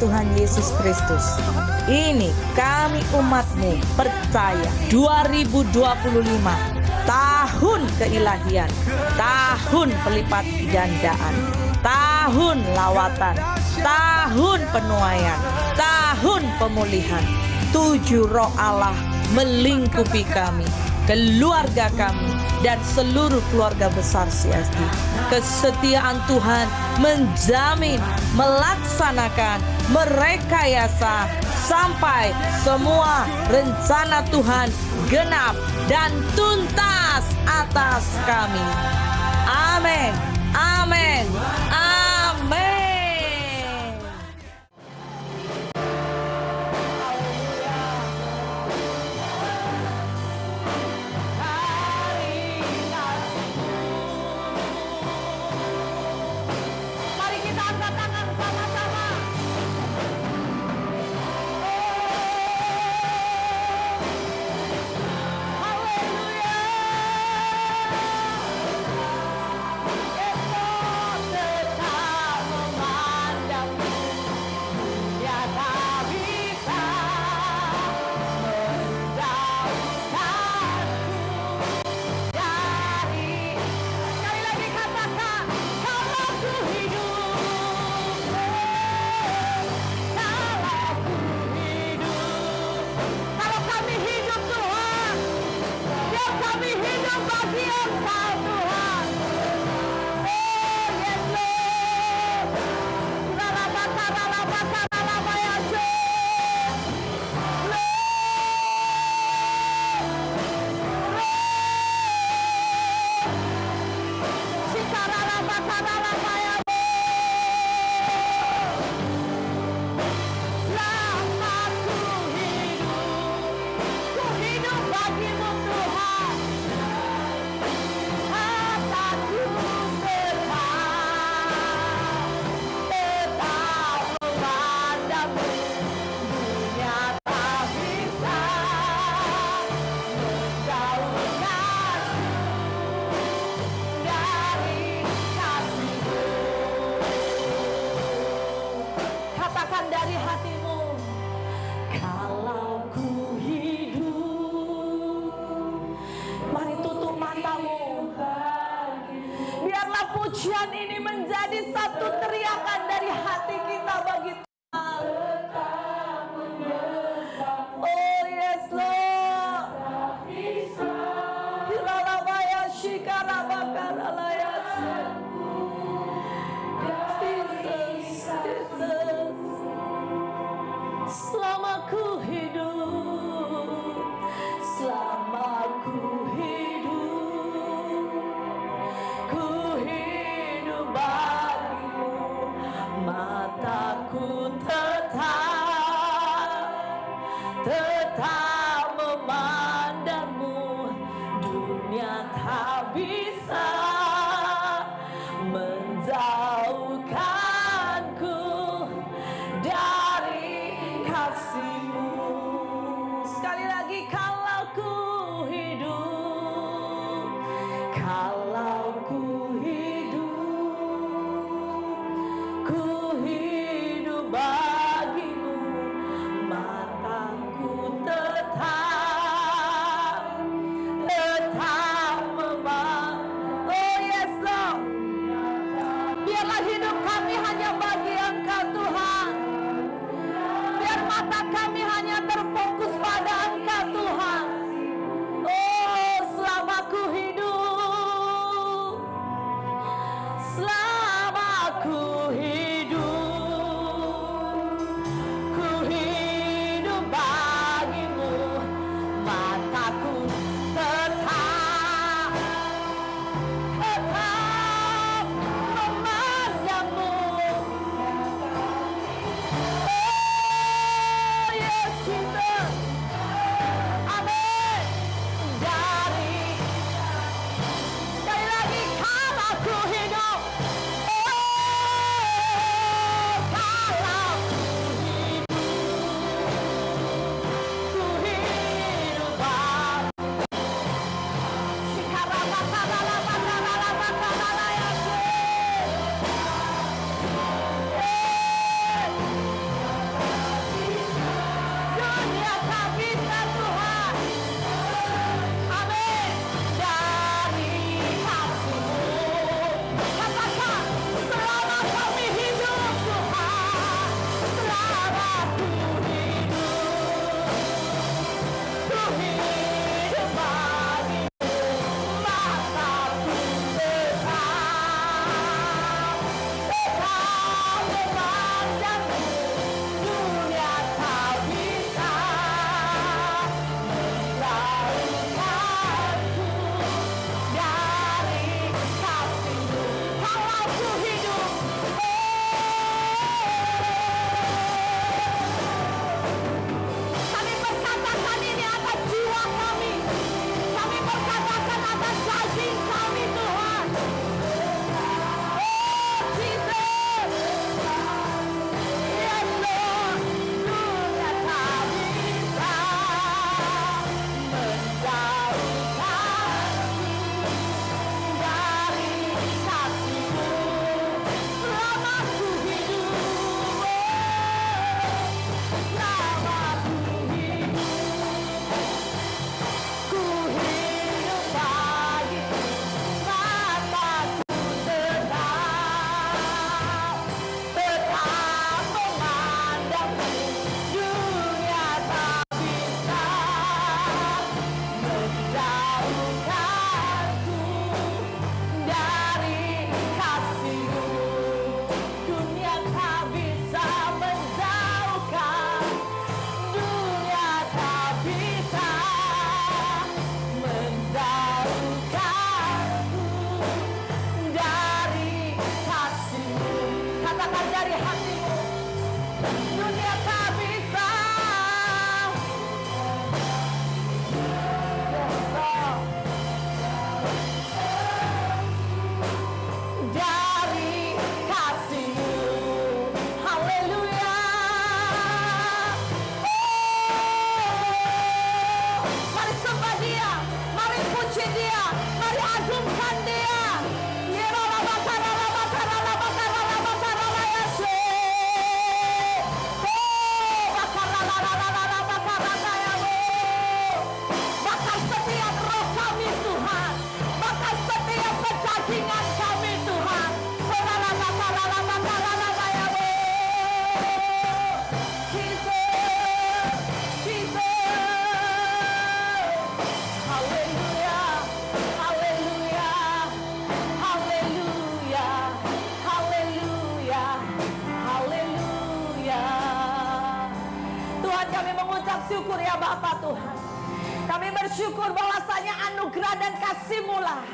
Tuhan Yesus Kristus. Ini kami umat-Mu percaya 2025 tahun keilahian, tahun pelipat gandaan, tahun lawatan, tahun penuaian, tahun pemulihan. 7 Roh Allah melingkupi kami, keluarga kami, dan seluruh keluarga besar CSD. Kesetiaan Tuhan menjamin, melaksanakan, merekayasa sampai semua rencana Tuhan genap dan tuntas atas kami. Amin, amin, amin. Pujian ini menjadi satu teriakan dari hati kita bagi Tuhan. Oh yes Lord. Hilalabaya shikarabakaralaya. Jesus, Jesus. Selama ku hidup, selama ku hidup, ku hidup bagimu, mataku tetap memandangmu. Dunia tak bisa menjauhkanku dari kasih-Mu. Sekali lagi, kalau ku hidup, kalau ku hidup bagimu, mataku tetap memandang. Oh yes Lord, biarlah hidup kami hanya bagi Engkau Tuhan. Biar mata kami hanya terfokus pada Engkau Tuhan. Oh, selama ku hidup, Agungkan Dia. Bahkan setiap roh kami Tuhan, bahkan setiap kecacingan kami Tuhan. Tuhan, kami mengucap syukur ya Bapa Tuhan. Kami bersyukur bahwasanya anugerah dan kasih-Mu lah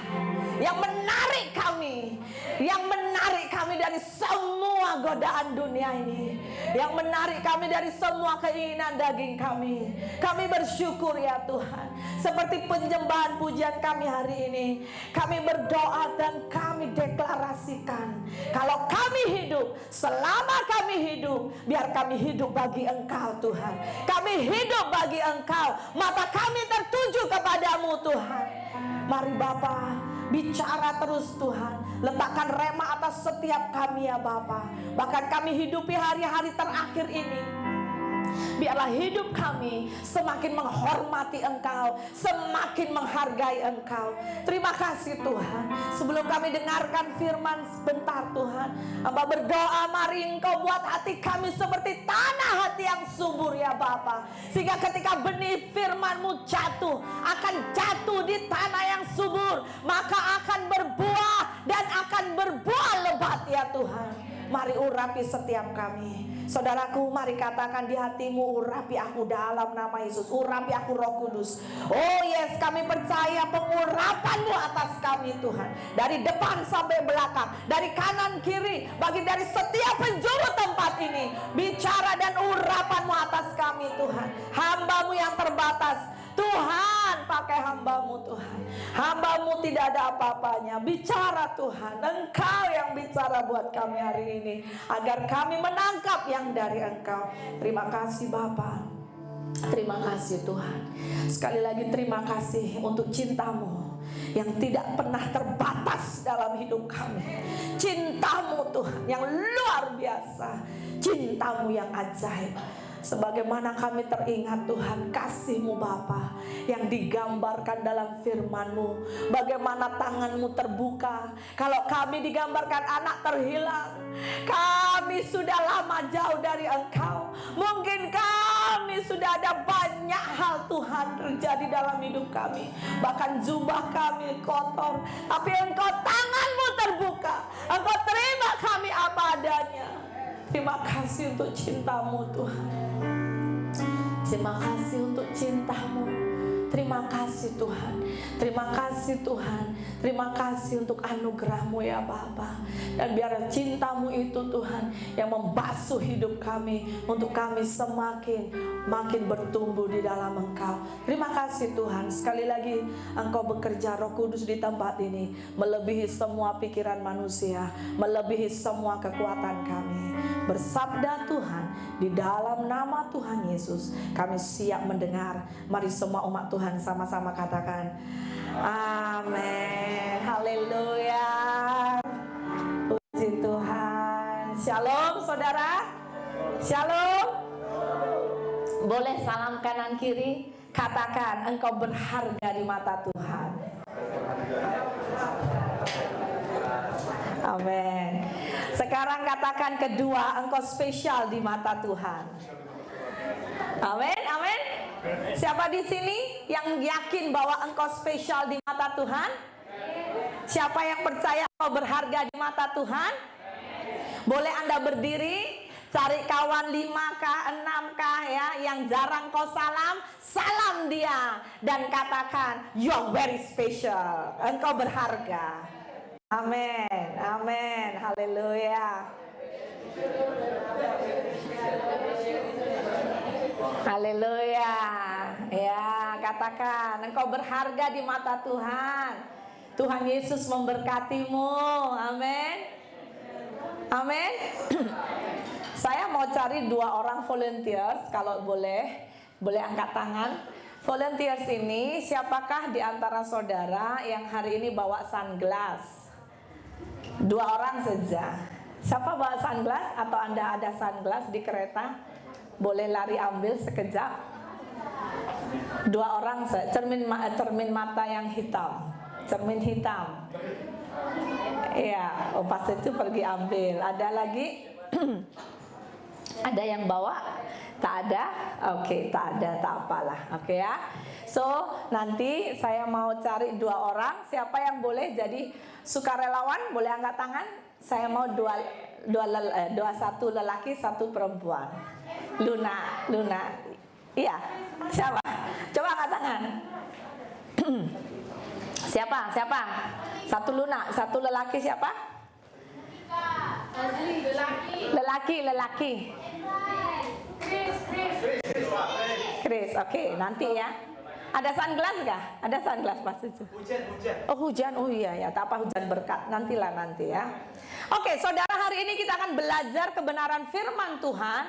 yang menarik kami, dari semua godaan dunia ini, yang menarik kami dari semua keinginan daging kami. Kami bersyukur ya Tuhan. Seperti penyembahan pujian kami hari ini, kami berdoa dan kami deklarasikan, kalau kami hidup, selama kami hidup, biar kami hidup bagi Engkau Tuhan. Kami hidup bagi Engkau, mata kami tertuju kepadamu Tuhan. Mari Bapa, bicara terus Tuhan. Letakkan rema atas setiap kami ya Bapa. Bahkan kami hidupi hari-hari terakhir ini, biarlah hidup kami semakin menghormati Engkau, semakin menghargai Engkau. Terima kasih Tuhan. Sebelum kami dengarkan firman sebentar Tuhan, hamba berdoa mari Engkau buat hati kami seperti tanah hati yang subur ya Bapa. Sehingga ketika benih firman-Mu jatuh, akan jatuh di tanah yang subur, maka akan berbuah dan akan berbuah lebat ya Tuhan. Mari urapi setiap kami. Saudaraku, mari katakan di hatimu, urapi aku dalam nama Yesus. Urapi aku Roh Kudus. Oh yes, kami percaya pengurapan-Mu atas kami Tuhan. Dari depan sampai belakang, dari kanan kiri, bagi dari setiap penjuru tempat ini. Bicara dan urapan-Mu atas kami Tuhan. Hamba-Mu yang terbatas, Tuhan pakai hamba-Mu Tuhan. Hamba-Mu tidak ada apa-apanya. Bicara Tuhan, Engkau yang bicara buat kami hari ini, agar kami menangkap yang dari Engkau. Terima kasih Bapa. Terima kasih Tuhan. Sekali lagi terima kasih untuk cinta-Mu yang tidak pernah terbatas dalam hidup kami. Cinta-Mu Tuhan yang luar biasa. Cinta-Mu yang ajaib. Sebagaimana kami teringat Tuhan kasih-Mu Bapa yang digambarkan dalam firman-Mu. Bagaimana tangan-Mu terbuka. Kalau kami digambarkan anak terhilang, kami sudah lama jauh dari Engkau. Mungkin kami sudah ada banyak hal Tuhan terjadi dalam hidup kami. Bahkan jubah kami kotor, tapi Engkau tangan-Mu terbuka. Engkau terima kami apa adanya. Terima kasih untuk cinta-Mu Tuhan. Terima kasih untuk cinta-Mu. Terima kasih Tuhan. Terima kasih Tuhan. Terima kasih untuk anugerah-Mu ya Bapa. Dan biar cinta-Mu itu Tuhan yang membasuh hidup kami, untuk kami makin bertumbuh di dalam Engkau. Terima kasih Tuhan. Sekali lagi Engkau bekerja Roh Kudus di tempat ini, melebihi semua pikiran manusia, melebihi semua kekuatan kami. Bersabda Tuhan, di dalam nama Tuhan Yesus kami siap mendengar. Mari semua umat Tuhan sama-sama katakan amin. Haleluya. Puji Tuhan. Shalom saudara. Shalom. Boleh salam kanan kiri. Katakan engkau berharga di mata Tuhan. Amin. Sekarang katakan kedua, engkau spesial di mata Tuhan. Amin, amin. Siapa di sini yang yakin bahwa engkau spesial di mata Tuhan? Siapa yang percaya engkau berharga di mata Tuhan? Boleh Anda berdiri, cari kawan 5K, 6K ya, yang jarang kau salam dia dan katakan you're very special. Engkau berharga. Amin, amin, haleluya. Haleluya. Ya, katakan engkau berharga di mata Tuhan. Tuhan Yesus memberkatimu. Amin. Amin. Saya mau cari 2 orang volunteers, kalau boleh angkat tangan. Volunteers ini, siapakah di antara saudara yang hari ini bawa sunglass? 2 orang saja. Siapa bawa sunglass atau Anda ada sunglass di kereta? Boleh lari ambil sekejap. 2 orang saja. Cermin mata yang hitam. Cermin hitam. Iya, pas itu pergi ambil. Ada lagi? Ada yang bawa? Tak ada? Oke, tak ada, tak apalah. Oke ya. So, nanti saya mau cari 2 orang. Siapa yang boleh jadi sukarelawan? Boleh angkat tangan? Saya mau satu lelaki, 1 perempuan. Luna. Iya, siapa? Coba angkat tangan. Siapa? 1 Luna, 1 lelaki siapa? Lelaki. Chris, oke, nanti ya. Ada sunglass gak? Ada sunglass pas itu. Hujan. Oh iya ya, tak apa, hujan berkat. Nanti ya. Oke, saudara, hari ini kita akan belajar kebenaran firman Tuhan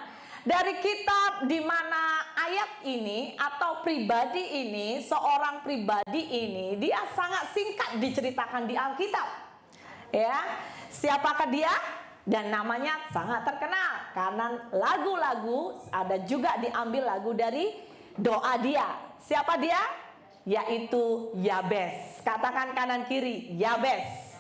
dari kitab di mana ayat ini atau pribadi ini, seorang pribadi ini, dia sangat singkat diceritakan di Alkitab. Ya, siapakah dia? Dan namanya sangat terkenal karena lagu-lagu ada juga diambil lagu dari doa dia. Siapa dia? Yaitu Yabes. Katakan kanan kiri, Yabes.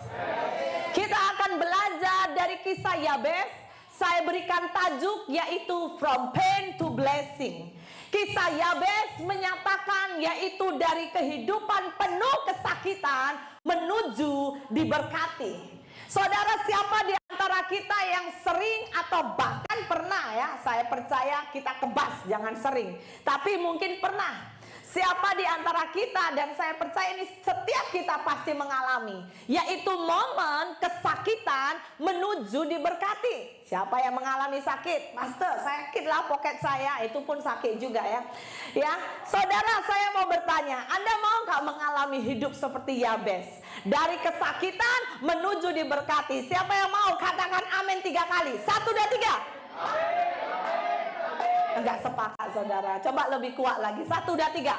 Kita akan belajar dari kisah Yabes. Saya berikan tajuk yaitu From Pain to Blessing. Kisah Yabes menyatakan yaitu dari kehidupan penuh kesakitan menuju diberkati. Saudara, siapa di antara kita yang sering atau bahkan pernah ya, saya percaya kita kebas, jangan sering, tapi mungkin pernah. Siapa di antara kita, dan saya percaya ini setiap kita pasti mengalami, yaitu momen kesakitan menuju diberkati. Siapa yang mengalami sakit? Master, sakit lah poket saya, itu pun sakit juga ya. Ya, saudara, saya mau bertanya, Anda mau nggak mengalami hidup seperti Yabes? Dari kesakitan menuju diberkati. Siapa yang mau? Katakan amin 3 kali. 1, 2, 3. Enggak sepakat, saudara. Coba lebih kuat lagi. 1, 2, 3.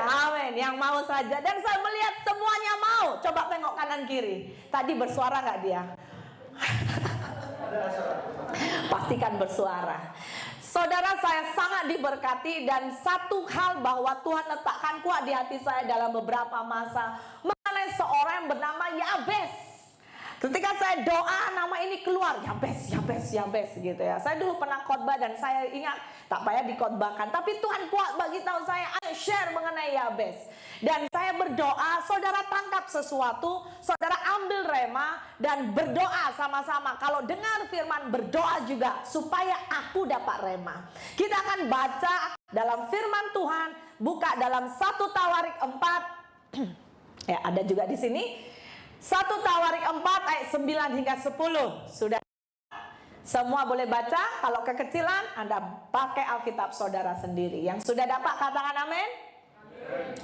Amin. Yang mau saja. Dan saya melihat semuanya mau. Coba tengok kanan kiri. Tadi bersuara nggak dia? Pastikan bersuara. Saudara, saya sangat diberkati dan satu hal bahwa Tuhan letakkan kuat di hati saya dalam beberapa masa mengenai seorang yang bernama Yabes. Ketika saya doa, nama ini keluar, Yabes gitu ya. Saya dulu pernah khotbah dan saya ingat tak payah dikhotbahkan, tapi Tuhan kuat bagi tahu saya, ayo share mengenai Yabes. Dan saya berdoa, saudara tangkap sesuatu, saudara ambil rema dan berdoa sama-sama. Kalau dengar firman, berdoa juga supaya aku dapat rema. Kita akan baca dalam firman Tuhan, buka dalam 1 Tawarik 4. Ya, ada juga di sini. 1 Tawarik 4 ayat 9 hingga 10. Sudah semua boleh baca. Kalau kekecilan Anda pakai Alkitab saudara sendiri. Yang sudah dapat katakan amin.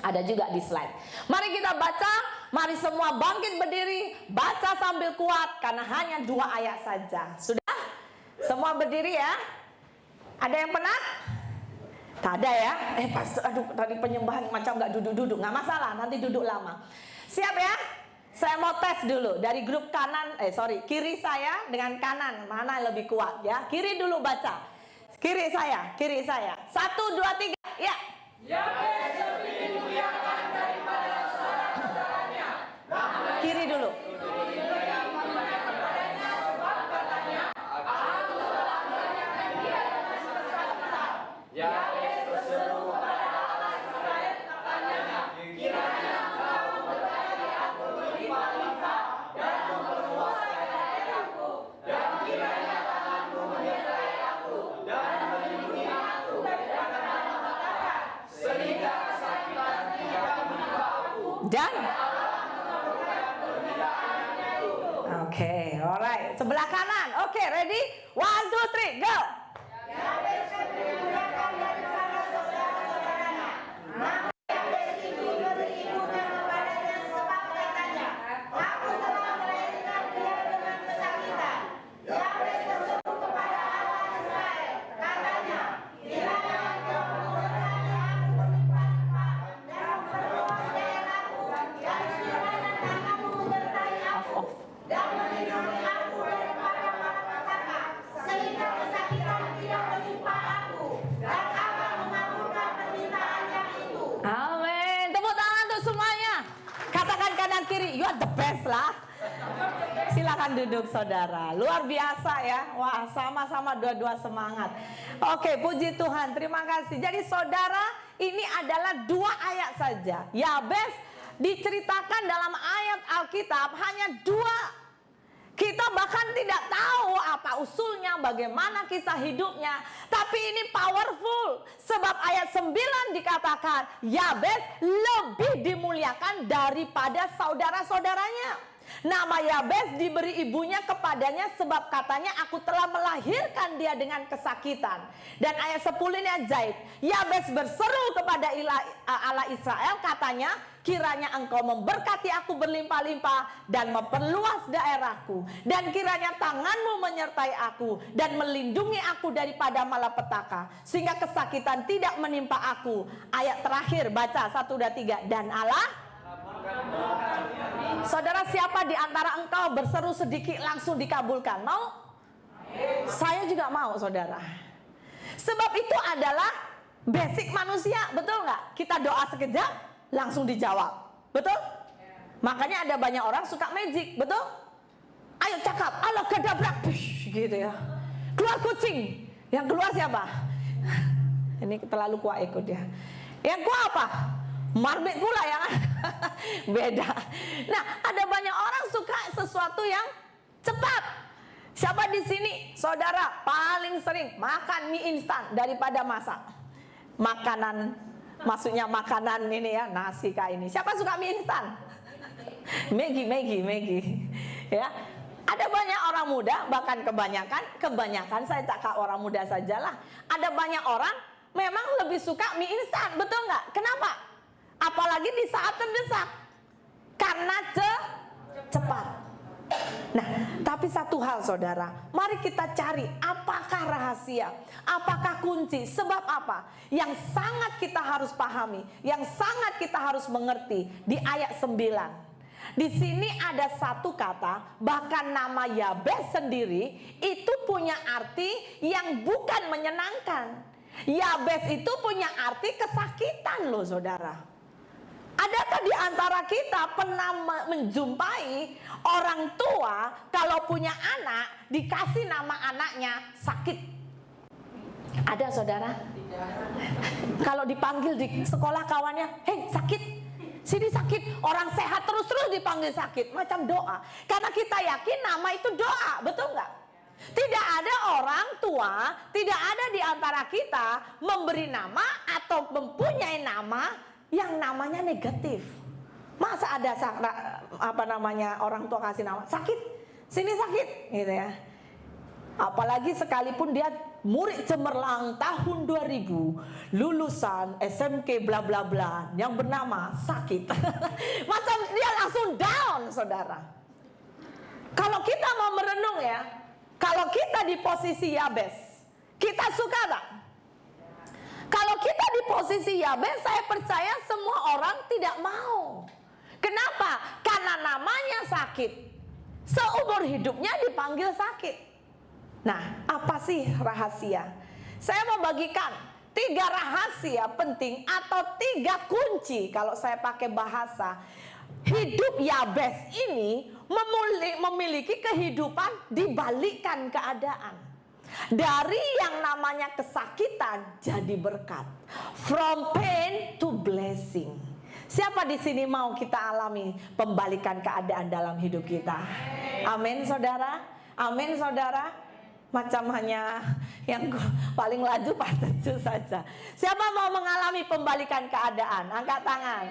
Ada juga di slide. Mari kita baca. Mari semua bangkit berdiri. Baca sambil kuat karena hanya 2 ayat saja. Sudah? Semua berdiri ya. Ada yang penat? Tak ada ya. Pastor, aduh tadi penyembahan macam nggak duduk-duduk. Nggak masalah, nanti duduk lama. Siap ya? Saya mau tes dulu dari grup kiri saya dengan kanan mana yang lebih kuat ya. Kiri dulu baca. Kiri saya. 1, 2, 3. Ya. Yabes lebih dimuliakan daripada saudara-saudaranya. Kiri dulu. Yabes berseru pada Allah Israel katanya, kiranya engkau memberkati aku berlimpah-limpah dan memperluaskan daerahku, dan kiranya tanganmu menyertai aku dan melindungi aku dari malapetaka, sehingga kesakitan tidak menimpa aku. Dan oke, alright. Sebelah kanan. Oke, ready? 1, 2, 3, go. Yabes dimuliakan daripada saudara-saudaranya. Maka Yabes itu beribukan kepadanya sebab katanya, aku telah melahirkan dia dengan kesakitan. Yabes berseru kepada Allah Israel, katanya, kiranya engkau Amin. Tepuk tangan untuk semuanya. Katakan kanan kiri, you are the best lah. Silakan duduk saudara. Luar biasa ya. Wah, sama-sama dua-dua semangat. Oke, puji Tuhan. Terima kasih. Jadi saudara, ini adalah 2 ayat saja. Yabes diceritakan dalam ayat Alkitab hanya 2. Kita bahkan tidak tahu apa usulnya, bagaimana kisah hidupnya. Tapi ini powerful. Sebab ayat 9 dikatakan, Yabes lebih dimuliakan daripada saudara-saudaranya. Nama Yabes diberi ibunya kepadanya sebab katanya aku telah melahirkan dia dengan kesakitan. Dan ayat 10 ini ajaib. Yabes berseru kepada Allah Israel, katanya, kiranya engkau memberkati aku berlimpah-limpah dan memperluas daerahku. Dan kiranya tanganmu menyertai aku dan melindungi aku daripada malapetaka, sehingga kesakitan tidak menimpa aku. Ayat terakhir baca 1, 2, 3. Dan Allah, saudara, siapa di antara engkau berseru sedikit langsung dikabulkan? Mau? Saya juga mau, saudara. Sebab itu adalah basic manusia, betul nggak? Kita doa sekejap, langsung dijawab, betul? Makanya ada banyak orang suka magic, betul? Ayo cakap, Allah kedabrak, gitu ya. Keluar kucing, yang keluar siapa? Ini terlalu kuat ikut ya. Yang kuat apa? Marbit pula ya kan? Beda. Nah, ada banyak orang suka sesuatu yang cepat. Siapa di sini, saudara, paling sering makan mie instan daripada masak? Makanan, maksudnya makanan ini ya, nasi kayak ini. Siapa suka mie instan? Maggi. Ya. Ada banyak orang muda, bahkan kebanyakan saya cakap orang muda sajalah. Ada banyak orang memang lebih suka mie instan, betul nggak? Kenapa? Apalagi di saat terdesak, karena cepat. Nah, tapi satu hal saudara, mari kita cari apakah rahasia, apakah kunci, sebab apa yang sangat kita harus pahami, yang sangat kita harus mengerti di ayat 9. Di sini ada satu kata, bahkan nama Yabes sendiri itu punya arti yang bukan menyenangkan. Yabes itu punya arti kesakitan loh saudara. Adakah di antara kita pernah menjumpai orang tua kalau punya anak dikasih nama anaknya sakit? Ada saudara? Kalau dipanggil di sekolah kawannya, hei sakit, sini sakit. Orang sehat terus-terus dipanggil sakit, macam doa. Karena kita yakin nama itu doa, betul nggak? Tidak ada orang tua, tidak ada di antara kita memberi nama atau mempunyai nama yang namanya negatif. Masa ada orang tua kasih nama sakit, sini sakit gitu ya. Apalagi sekalipun dia murid cemerlang tahun 2000, lulusan SMK bla bla bla yang bernama sakit. Macam dia langsung down, saudara. Kalau kita mau merenung ya, kalau kita di posisi Yabes, kita suka tak? Kalau kita di posisi Yabes, saya percaya semua orang tidak mau. Kenapa? Karena namanya sakit. Seumur hidupnya dipanggil sakit. Nah, apa sih rahasia? Saya mau bagikan 3 rahasia penting atau 3 kunci kalau saya pakai bahasa. Hidup Yabes ini memiliki kehidupan dibalikkan keadaan. Dari yang namanya kesakitan jadi berkat. From pain to blessing. Siapa di sini mau kita alami pembalikan keadaan dalam hidup kita? Amin saudara. Amin saudara. Macam hanya yang paling laju Pastor Ju saja. Siapa mau mengalami pembalikan keadaan? Angkat tangan.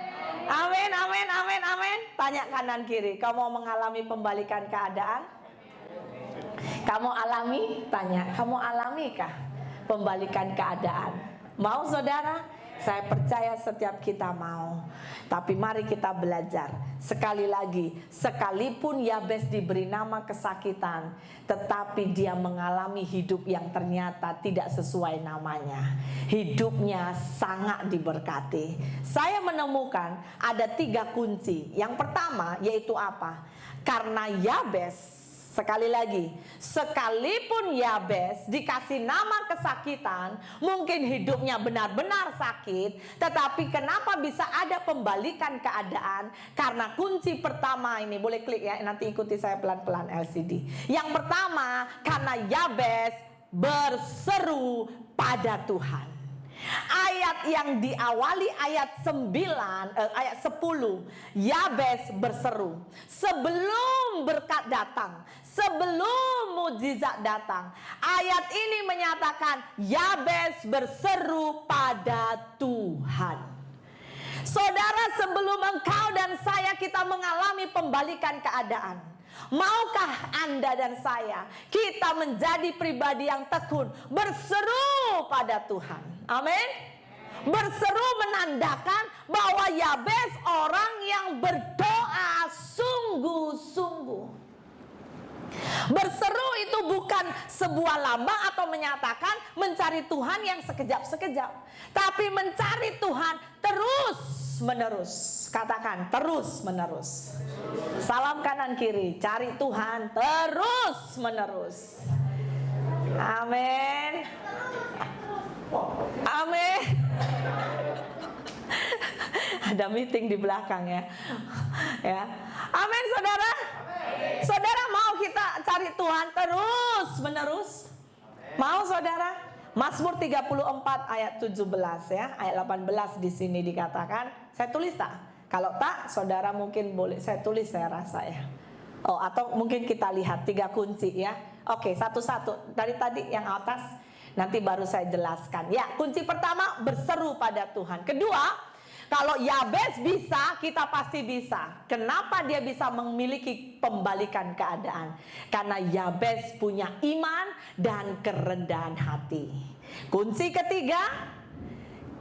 Amin, amin, amin, amin. Tanya kanan kiri. Kau mau mengalami pembalikan keadaan? Kamu alami? Tanya, kamu alamikah pembalikan keadaan? Mau saudara? Saya percaya setiap kita mau. Tapi mari kita belajar. Sekali lagi, sekalipun Yabes diberi nama kesakitan, tetapi dia mengalami hidup yang ternyata tidak sesuai namanya. Hidupnya sangat diberkati. Saya menemukan ada 3 kunci. Yang pertama yaitu apa? Karena Yabes Sekali lagi, sekalipun Yabes dikasih nama kesakitan, mungkin hidupnya benar-benar sakit, tetapi kenapa bisa ada pembalikan keadaan? Karena kunci pertama ini, boleh klik ya, nanti ikuti saya pelan-pelan LCD. Yang pertama, karena Yabes berseru pada Tuhan. Ayat yang diawali ayat 10, Yabes berseru. Sebelum berkat datang, sebelum mujizat datang, ayat ini menyatakan Yabes berseru pada Tuhan. Saudara, sebelum engkau dan saya kita mengalami pembalikan keadaan, maukah Anda dan saya kita menjadi pribadi yang tekun, berseru pada Tuhan? Amin. Berseru menandakan bahwa Yabes orang yang berdoa sungguh-sungguh. Berseru itu bukan sebuah lambang atau menyatakan mencari Tuhan yang sekejap-sekejap, tapi mencari Tuhan terus menerus. Katakan terus menerus. Salam kanan kiri, cari Tuhan terus menerus. Amin. Amin. Ada meeting di belakang ya. Ya. Amin, saudara. Saudara, mau kita cari Tuhan terus menerus? Mau, saudara? Mazmur 34 ayat 17 ya, ayat 18 di sini dikatakan. Saya tulis tak? Kalau tak, saudara mungkin boleh saya tulis, saya rasa ya. Oh, atau mungkin kita lihat 3 kunci ya. Oke, satu-satu dari tadi yang atas, nanti baru saya jelaskan. Ya, kunci pertama berseru pada Tuhan. Kedua, kalau Yabes bisa, kita pasti bisa. Kenapa dia bisa memiliki pembalikan keadaan? Karena Yabes punya iman dan kerendahan hati. Kunci ketiga,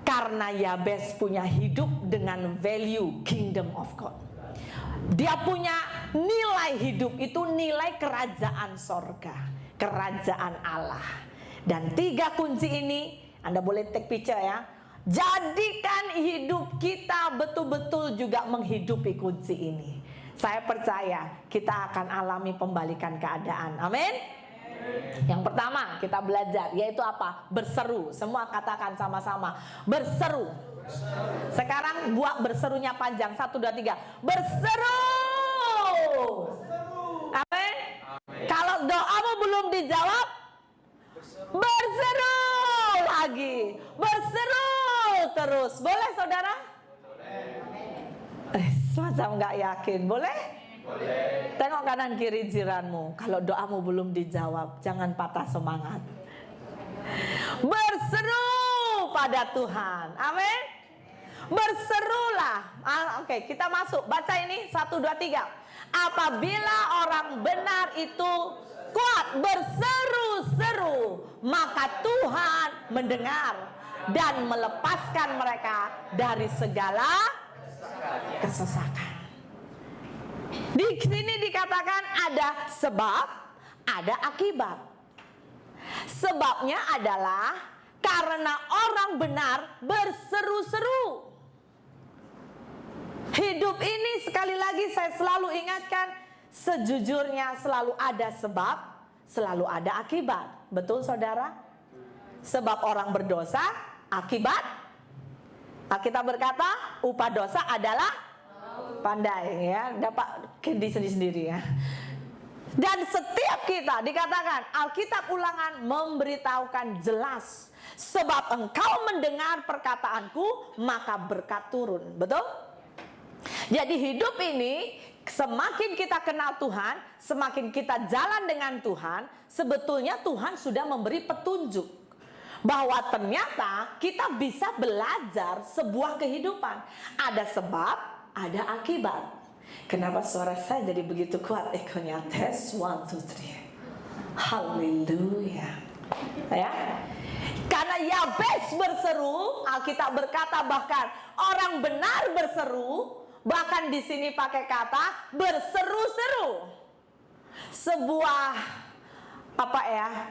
karena Yabes punya hidup dengan value kingdom of God. Dia punya nilai hidup, itu nilai kerajaan sorga, kerajaan Allah. Dan 3 kunci ini, Anda boleh take picture ya. Jadikan hidup kita betul-betul juga menghidupi kunci ini. Saya percaya kita akan alami pembalikan keadaan. Amin. Yang pertama kita belajar yaitu apa? Berseru. Semua katakan sama-sama, berseru. Sekarang buat berserunya panjang. 1, 2, 3. Berseru. Amin. Kalau doamu belum dijawab, berseru lagi. Berseru terus. Boleh, saudara? Semacam nggak yakin. Boleh? Boleh. Tengok kanan kiri jiranmu. Kalau doamu belum dijawab, jangan patah semangat. Berseru pada Tuhan. Amin. Berserulah. Oke, kita masuk. Baca ini 1, 2, 3. Apabila orang benar itu kuat berseru-seru, maka Tuhan mendengar dan melepaskan mereka dari segala kesesakan. Di sini dikatakan ada sebab, ada akibat. Sebabnya adalah karena orang benar berseru-seru. Hidup ini sekali lagi saya selalu ingatkan, sejujurnya selalu ada sebab, selalu ada akibat. Betul, saudara? Sebab orang berdosa, akibat kita berkata upah dosa adalah pandai ya, dapat di sendiri ya. Dan setiap kita dikatakan Alkitab Ulangan memberitahukan jelas, sebab engkau mendengar perkataanku maka berkat turun. Betul? Jadi hidup ini semakin kita kenal Tuhan, semakin kita jalan dengan Tuhan, sebetulnya Tuhan sudah memberi petunjuk bahwa ternyata kita bisa belajar sebuah kehidupan. Ada sebab, ada akibat. Kenapa suara saya jadi begitu kuat ekonya? Tes 1, 2, 3. Haleluya. Ya. Karena Yabes berseru, Alkitab berkata bahkan orang benar berseru, bahkan di sini pakai kata berseru-seru. Sebuah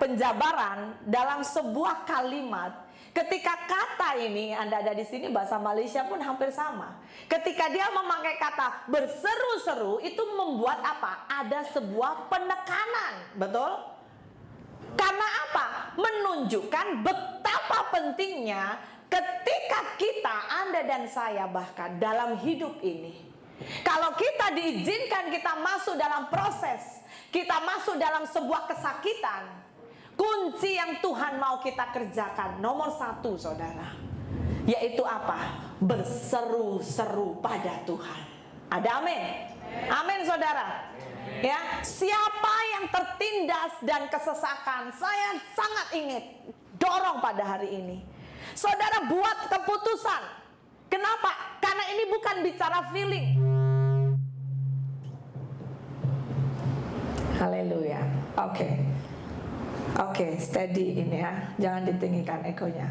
penjabaran dalam sebuah kalimat Ketika kata ini, Anda ada di sini, bahasa Malaysia pun hampir sama. Ketika dia memakai kata berseru-seru, itu membuat apa? Ada sebuah penekanan, betul? Karena apa? Menunjukkan betapa pentingnya ketika kita, Anda dan saya bahkan dalam hidup ini. Kalau kita diizinkan kita masuk dalam proses, kita masuk dalam sebuah kesakitan, kunci yang Tuhan mau kita kerjakan nomor 1, saudara, yaitu apa? Berseru-seru pada Tuhan. Ada amin? Amin, saudara. Ya, siapa yang tertindas dan kesesakan, saya sangat ingin dorong pada hari ini, saudara buat keputusan. Kenapa? Karena ini bukan bicara feeling. Haleluya. Oke, steady ini ya. Jangan ditinggikan ekonya.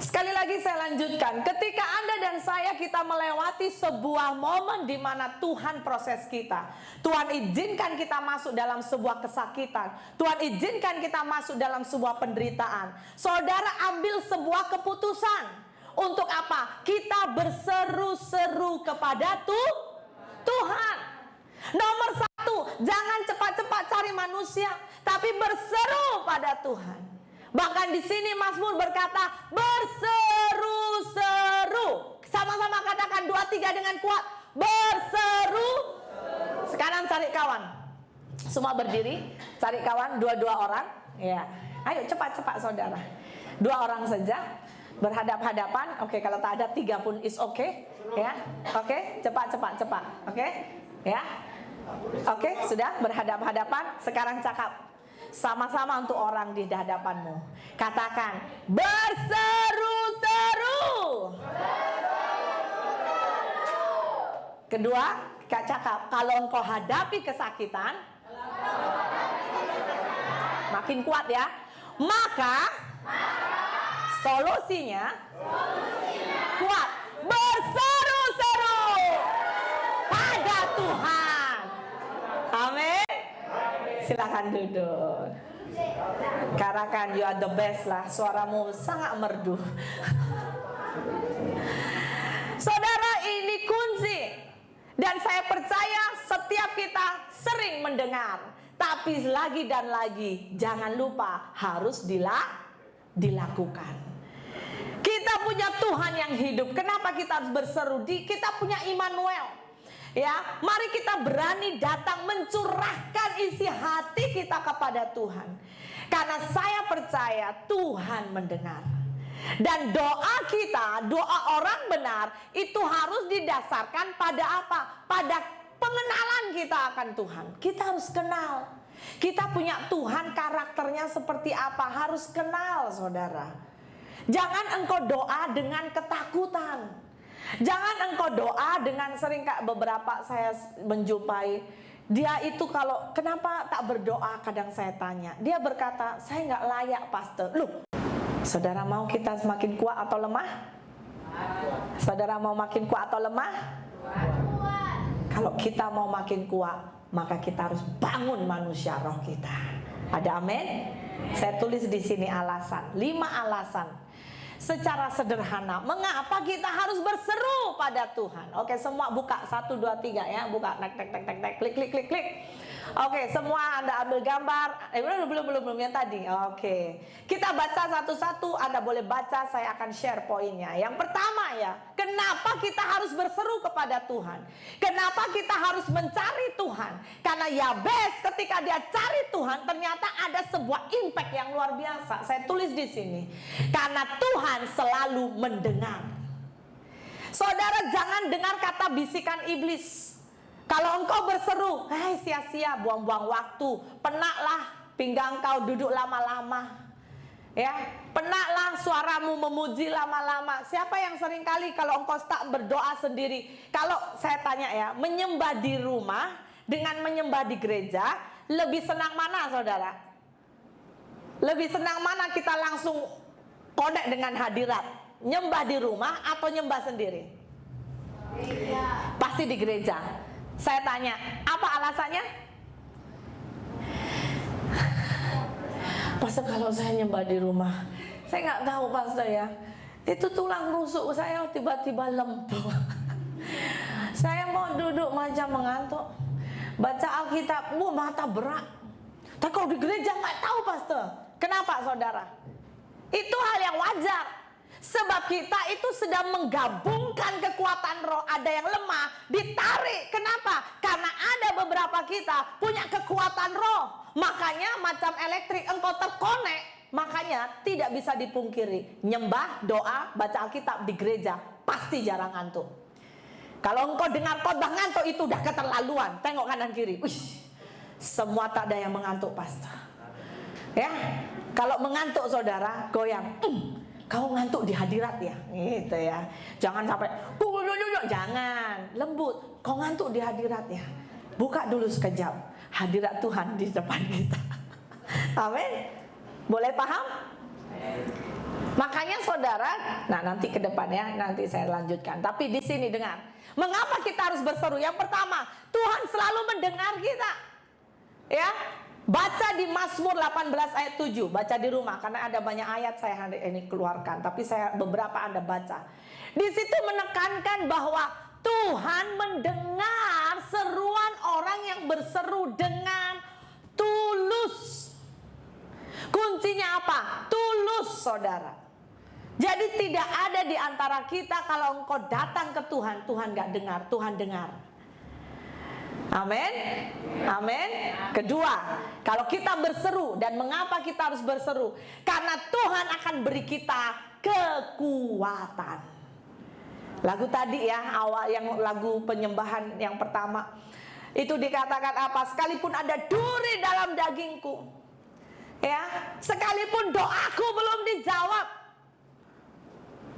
Sekali lagi saya lanjutkan. Ketika Anda dan saya kita melewati sebuah momen di mana Tuhan proses kita. Tuhan izinkan kita masuk dalam sebuah kesakitan. Tuhan izinkan kita masuk dalam sebuah penderitaan. Saudara ambil sebuah keputusan. Untuk apa? Kita berseru-seru kepada Tuhan. Nomor 1, jangan cepat-cepat cari manusia, tapi berseru pada Tuhan. Bahkan di sini Mazmur berkata berseru-seru. Sama-sama katakan 2-3 dengan kuat. Berseru. Sekarang cari kawan. Semua berdiri, cari kawan 2-2 orang. Ya. Ayo cepat-cepat saudara. 2 orang saja. Berhadap-hadapan. Oke, kalau tak ada 3 pun is oke. Ya. Oke, cepat. Oke. Ya. Oke, sudah berhadap-hadapan. Sekarang cakap sama-sama untuk orang di hadapanmu. Katakan berseru-seru. Kedua, cakap kalau engkau hadapi kesakitan, makin kuat ya. Maka solusinya kuat. Berseru-seru pada Tuhan. Amin. Silakan duduk. Katakan you are the best lah. Suaramu sangat merdu. Saudara, ini kunci. Dan saya percaya setiap kita sering mendengar. Tapi lagi dan lagi, jangan lupa harus dilakukan. Kita punya Tuhan yang hidup. Kenapa kita harus berseru? Kita punya Immanuel. Ya, mari kita berani datang mencurahkan isi hati kita kepada Tuhan. Karena saya percaya Tuhan mendengar. Dan doa kita, doa orang benar itu harus didasarkan pada apa? Pada pengenalan kita akan Tuhan. Kita harus kenal. Kita punya Tuhan, karakternya seperti apa? Harus kenal, saudara. Jangan engkau doa dengan ketakutan. Jangan engkau doa dengan sering, Kak, beberapa saya menjumpai dia itu kalau kenapa tak berdoa, kadang saya tanya, dia berkata saya nggak layak pastor. Loh, saudara mau kita semakin kuat atau lemah? Saudara mau makin kuat atau lemah? Kalau kita mau makin kuat, maka kita harus bangun manusia roh kita. Ada amin? Saya tulis di sini alasan, 5 alasan. Secara sederhana, mengapa kita harus berseru pada Tuhan? Oke, semua buka 1, 2, 3 ya, buka tek, klik. Oke, semua Anda ambil gambar. Belum yang tadi. Oke, kita baca satu-satu. Anda boleh baca, saya akan share poinnya. Yang pertama ya, kenapa kita harus berseru kepada Tuhan? Kenapa kita harus mencari Tuhan? Karena Yabes ketika dia cari Tuhan, ternyata ada sebuah impact yang luar biasa. Saya tulis di sini. Karena Tuhan selalu mendengar. Saudara, jangan dengar kata bisikan iblis. Kalau engkau berseru, hai sia-sia, buang-buang waktu, penatlah pinggang kau duduk lama-lama. Ya, penatlah suaramu memuji lama-lama. Siapa yang sering kali kalau engkau tak berdoa sendiri? Kalau saya tanya ya, menyembah di rumah dengan menyembah di gereja, lebih senang mana, saudara? Lebih senang mana kita langsung connect dengan hadirat? Nyembah di rumah atau nyembah sendiri? Pasti di gereja. Saya tanya, apa alasannya? Pastor, kalau saya nyembah di rumah, Saya nggak tahu pastor ya. Itu tulang rusuk saya tiba-tiba lempuh. Saya mau duduk macam mengantuk, baca Alkitab, mata berat. Tapi kalau di gereja nggak tahu pastor. Kenapa saudara? Itu hal yang wajar. Sebab kita itu sedang menggabungkan kekuatan roh. Ada yang lemah, ditarik. Kenapa? Karena ada beberapa kita punya kekuatan roh. Makanya macam elektrik engkau terkonek. Makanya tidak bisa dipungkiri. Nyembah, doa, baca Alkitab di gereja pasti jarang ngantuk. Kalau engkau dengar khotbah ngantuk, itu udah keterlaluan. Tengok kanan kiri. Semua tak ada yang mengantuk pastor. Ya, kalau mengantuk saudara, goyang. Kau ngantuk di hadirat ya, gitu ya. Jangan sampai, jangan, lembut. Kau ngantuk di hadirat ya. Buka dulu sekejap hadirat Tuhan di depan kita. Amin. Boleh paham? Makanya saudara, nah nanti ke depannya nanti saya lanjutkan. Tapi di sini dengar, mengapa kita harus berseru? Yang pertama, Tuhan selalu mendengar kita. Ya. Baca di Mazmur 18 ayat 7. Baca di rumah karena ada banyak ayat saya hari ini keluarkan, tapi saya beberapa Anda baca. Di situ menekankan bahwa Tuhan mendengar seruan orang yang berseru dengan tulus. Kuncinya apa? Tulus, saudara. Jadi tidak ada di antara kita kalau engkau datang ke Tuhan, Tuhan gak dengar, Tuhan dengar. Amin. Amin. Kedua, kalau kita berseru, dan mengapa kita harus berseru? Karena Tuhan akan beri kita kekuatan. Lagu tadi ya, awal yang lagu penyembahan yang pertama, itu dikatakan apa? Sekalipun ada duri dalam dagingku, ya, sekalipun doaku belum dijawab,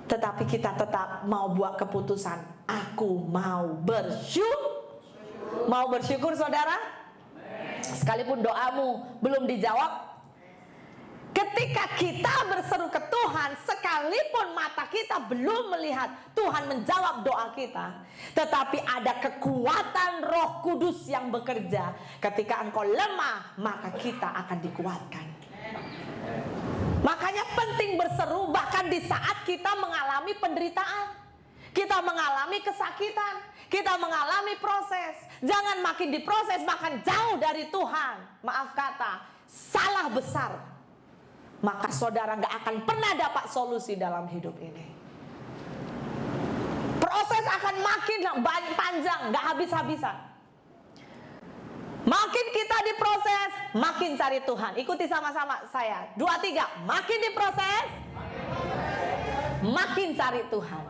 tetapi kita tetap mau buat keputusan. Aku mau bersyukur. Mau bersyukur saudara? Sekalipun doamu belum dijawab, ketika kita berseru ke Tuhan, sekalipun mata kita belum melihat Tuhan menjawab doa kita, tetapi ada kekuatan Roh Kudus yang bekerja. Ketika engkau lemah, maka kita akan dikuatkan. Makanya penting berseru bahkan di saat kita mengalami penderitaan, kita mengalami kesakitan, kita mengalami proses. Jangan makin diproses makin jauh dari Tuhan. Maaf kata, salah besar. Maka saudara gak akan pernah dapat solusi dalam hidup ini. Proses akan makin panjang, gak habis-habisan. Makin kita diproses, makin cari Tuhan. Ikuti sama-sama saya. 2, 3, makin diproses, makin cari Tuhan.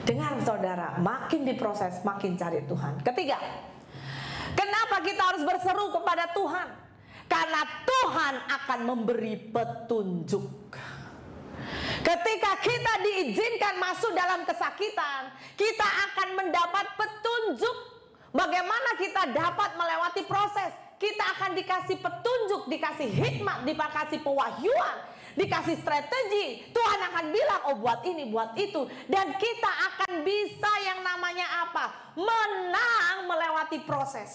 Dengar saudara, makin diproses, makin cari Tuhan. Ketiga, kenapa kita harus berseru kepada Tuhan? Karena Tuhan akan memberi petunjuk. Ketika kita diizinkan masuk dalam kesakitan, kita akan mendapat petunjuk bagaimana kita dapat melewati proses. Kita akan dikasih petunjuk, dikasih hikmat, dikasih pewahyuan, dikasih strategi. Tuhan akan bilang, oh buat ini, buat itu. Dan kita akan bisa yang namanya apa? Menang melewati proses.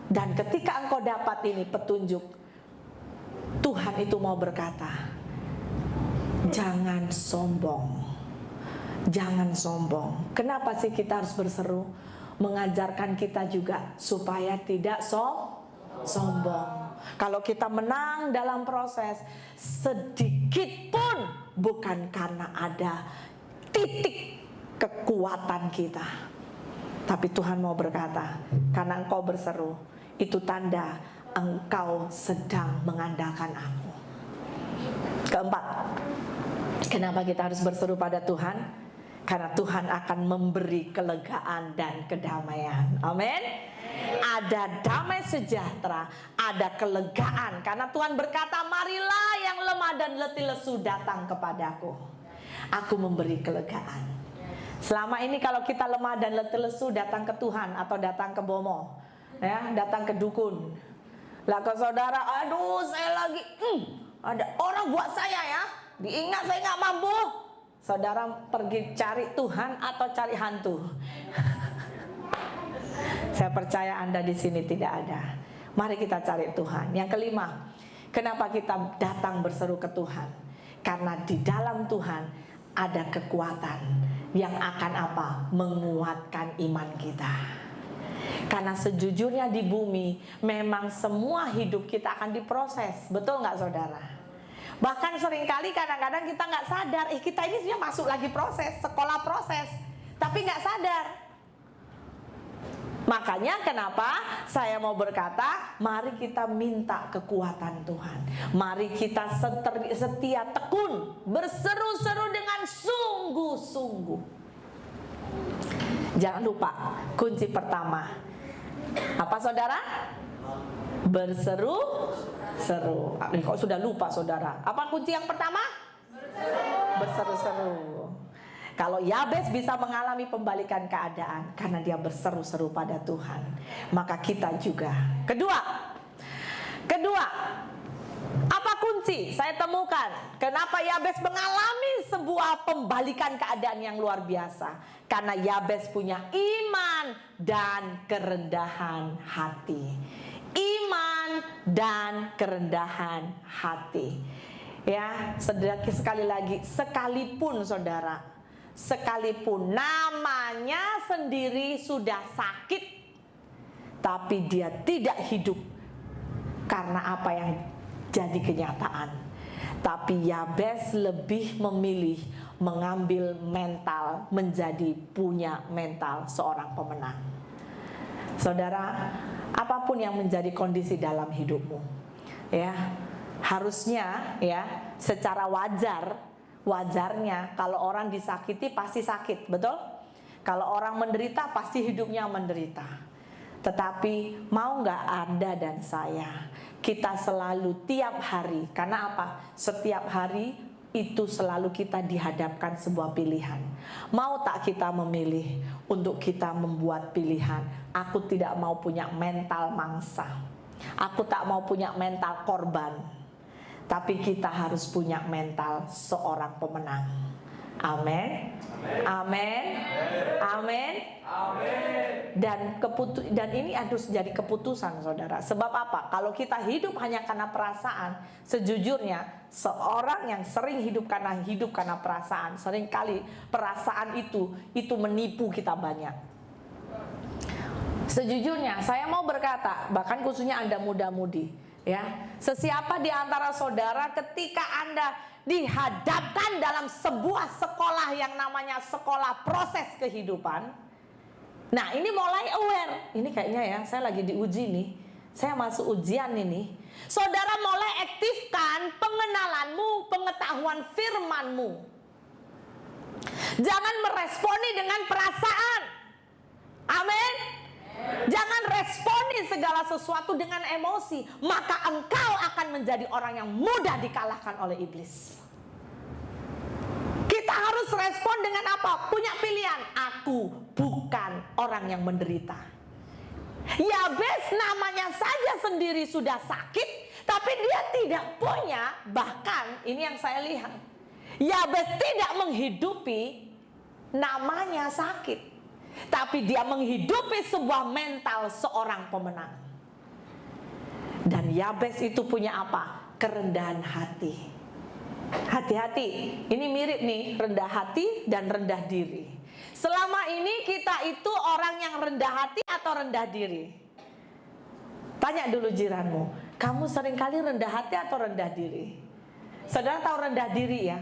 Dan ketika engkau dapat ini petunjuk, Tuhan itu mau berkata, jangan sombong. Jangan sombong. Kenapa sih kita harus berseru? Mengajarkan kita juga supaya tidak sombong. Kalau kita menang dalam proses, sedikit pun bukan karena ada titik kekuatan kita, tapi Tuhan mau berkata, karena engkau berseru, itu tanda engkau sedang mengandalkan aku. Keempat, kenapa kita harus berseru pada Tuhan? Karena Tuhan akan memberi kelegaan dan kedamaian. Amin. Ada damai sejahtera, ada kelegaan. Karena Tuhan berkata, marilah yang lemah dan letih lesu datang kepadaku. Aku memberi kelegaan. Selama ini kalau kita lemah dan letih lesu datang ke Tuhan atau datang ke Bomo, ya, datang ke dukun. Lah ke saudara, aduh saya lagi, ada orang buat saya ya, diingat saya nggak mampu. Saudara pergi cari Tuhan atau cari hantu? Saya percaya Anda di sini tidak ada. Mari kita cari Tuhan. Yang kelima, Kenapa kita datang berseru ke Tuhan? Karena di dalam Tuhan ada kekuatan yang akan apa? Menguatkan iman kita. Karena sejujurnya di bumi memang semua hidup kita akan diproses. Betul nggak saudara? Bahkan seringkali kadang-kadang kita nggak sadar, kita ini sudah masuk lagi proses, sekolah proses, tapi nggak sadar. Makanya kenapa saya mau berkata, mari kita minta kekuatan Tuhan. Mari kita setia tekun, berseru-seru dengan sungguh-sungguh. Jangan lupa, kunci pertama. Apa saudara? Berseru-seru. Kok sudah lupa saudara? Apa kunci yang pertama? Berseru-seru. Kalau Yabes bisa mengalami pembalikan keadaan karena dia berseru-seru pada Tuhan, maka kita juga. Kedua, apa kunci? Saya temukan kenapa Yabes mengalami sebuah pembalikan keadaan yang luar biasa. Karena Yabes punya iman dan kerendahan hati. Iman dan kerendahan hati. Ya, sekali lagi, sekalipun saudara, sekalipun namanya sendiri sudah sakit, tapi dia tidak hidup karena apa yang jadi kenyataan. Tapi Yabes lebih memilih mengambil mental, menjadi punya mental seorang pemenang. Saudara, apapun yang menjadi kondisi dalam hidupmu, ya, harusnya ya secara wajarnya kalau orang disakiti pasti sakit, betul? Kalau orang menderita pasti hidupnya menderita. Tetapi mau nggak Anda dan saya, kita selalu tiap hari, karena apa? Setiap hari itu selalu kita dihadapkan sebuah pilihan. Mau tak kita memilih untuk kita membuat pilihan? Aku tidak mau punya mental mangsa. Aku tak mau punya mental korban. Tapi kita harus punya mental seorang pemenang. Amin. Amin. Amin. Dan ini harus jadi keputusan saudara. Sebab apa? Kalau kita hidup hanya karena perasaan, sejujurnya seorang yang sering hidup karena perasaan, seringkali perasaan itu menipu kita banyak. Sejujurnya saya mau berkata, bahkan khususnya Anda muda-mudi, ya, sesiapa di antara saudara ketika Anda dihadapkan dalam sebuah sekolah yang namanya sekolah proses kehidupan, nah ini mulai aware, ini kayaknya ya saya lagi diuji nih, saya masuk ujian ini. Saudara mulai aktifkan pengenalanmu, pengetahuan firmanmu. Jangan meresponi dengan perasaan. Amin. Jangan responi segala sesuatu dengan emosi, maka engkau akan menjadi orang yang mudah dikalahkan oleh iblis. Kita harus respon dengan apa? Punya pilihan. Aku bukan orang yang menderita. Yabes namanya saja sendiri sudah sakit, tapi dia tidak punya, bahkan ini yang saya lihat, Yabes tidak menghidupi namanya sakit, tapi dia menghidupi sebuah mental seorang pemenang. Dan Yabes itu punya apa? Kerendahan hati. Hati-hati, ini mirip nih, rendah hati dan rendah diri. Selama ini kita itu orang yang rendah hati atau rendah diri? Tanya dulu jiranmu, kamu seringkali rendah hati atau rendah diri? Saudara tahu rendah diri ya?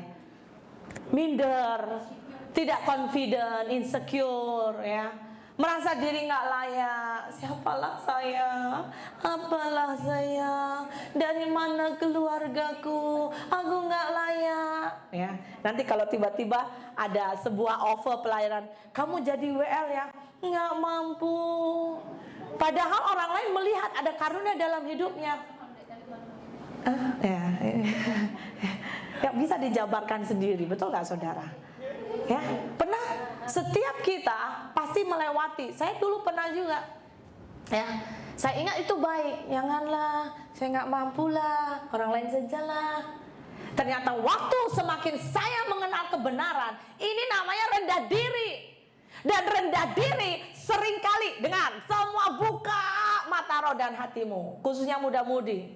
Minder, tidak confident, insecure, ya, merasa diri nggak layak. Siapalah saya, apalah saya, dari mana keluargaku, aku nggak layak. Ya, nanti kalau tiba-tiba ada sebuah offer pelayanan, kamu jadi WL ya, nggak mampu. Padahal orang lain melihat ada karunia dalam hidupnya. Ya bisa dijabarkan sendiri, betul nggak saudara? Ya, pernah, setiap kita pasti melewati. Saya dulu pernah juga, ya, saya ingat itu baik. Janganlah, saya nggak mampu lah, orang lain sajalah. Ternyata waktu semakin saya mengenal kebenaran, ini namanya rendah diri. Dan rendah diri seringkali, dengar, semua buka mata roh dan hatimu, khususnya muda-mudi.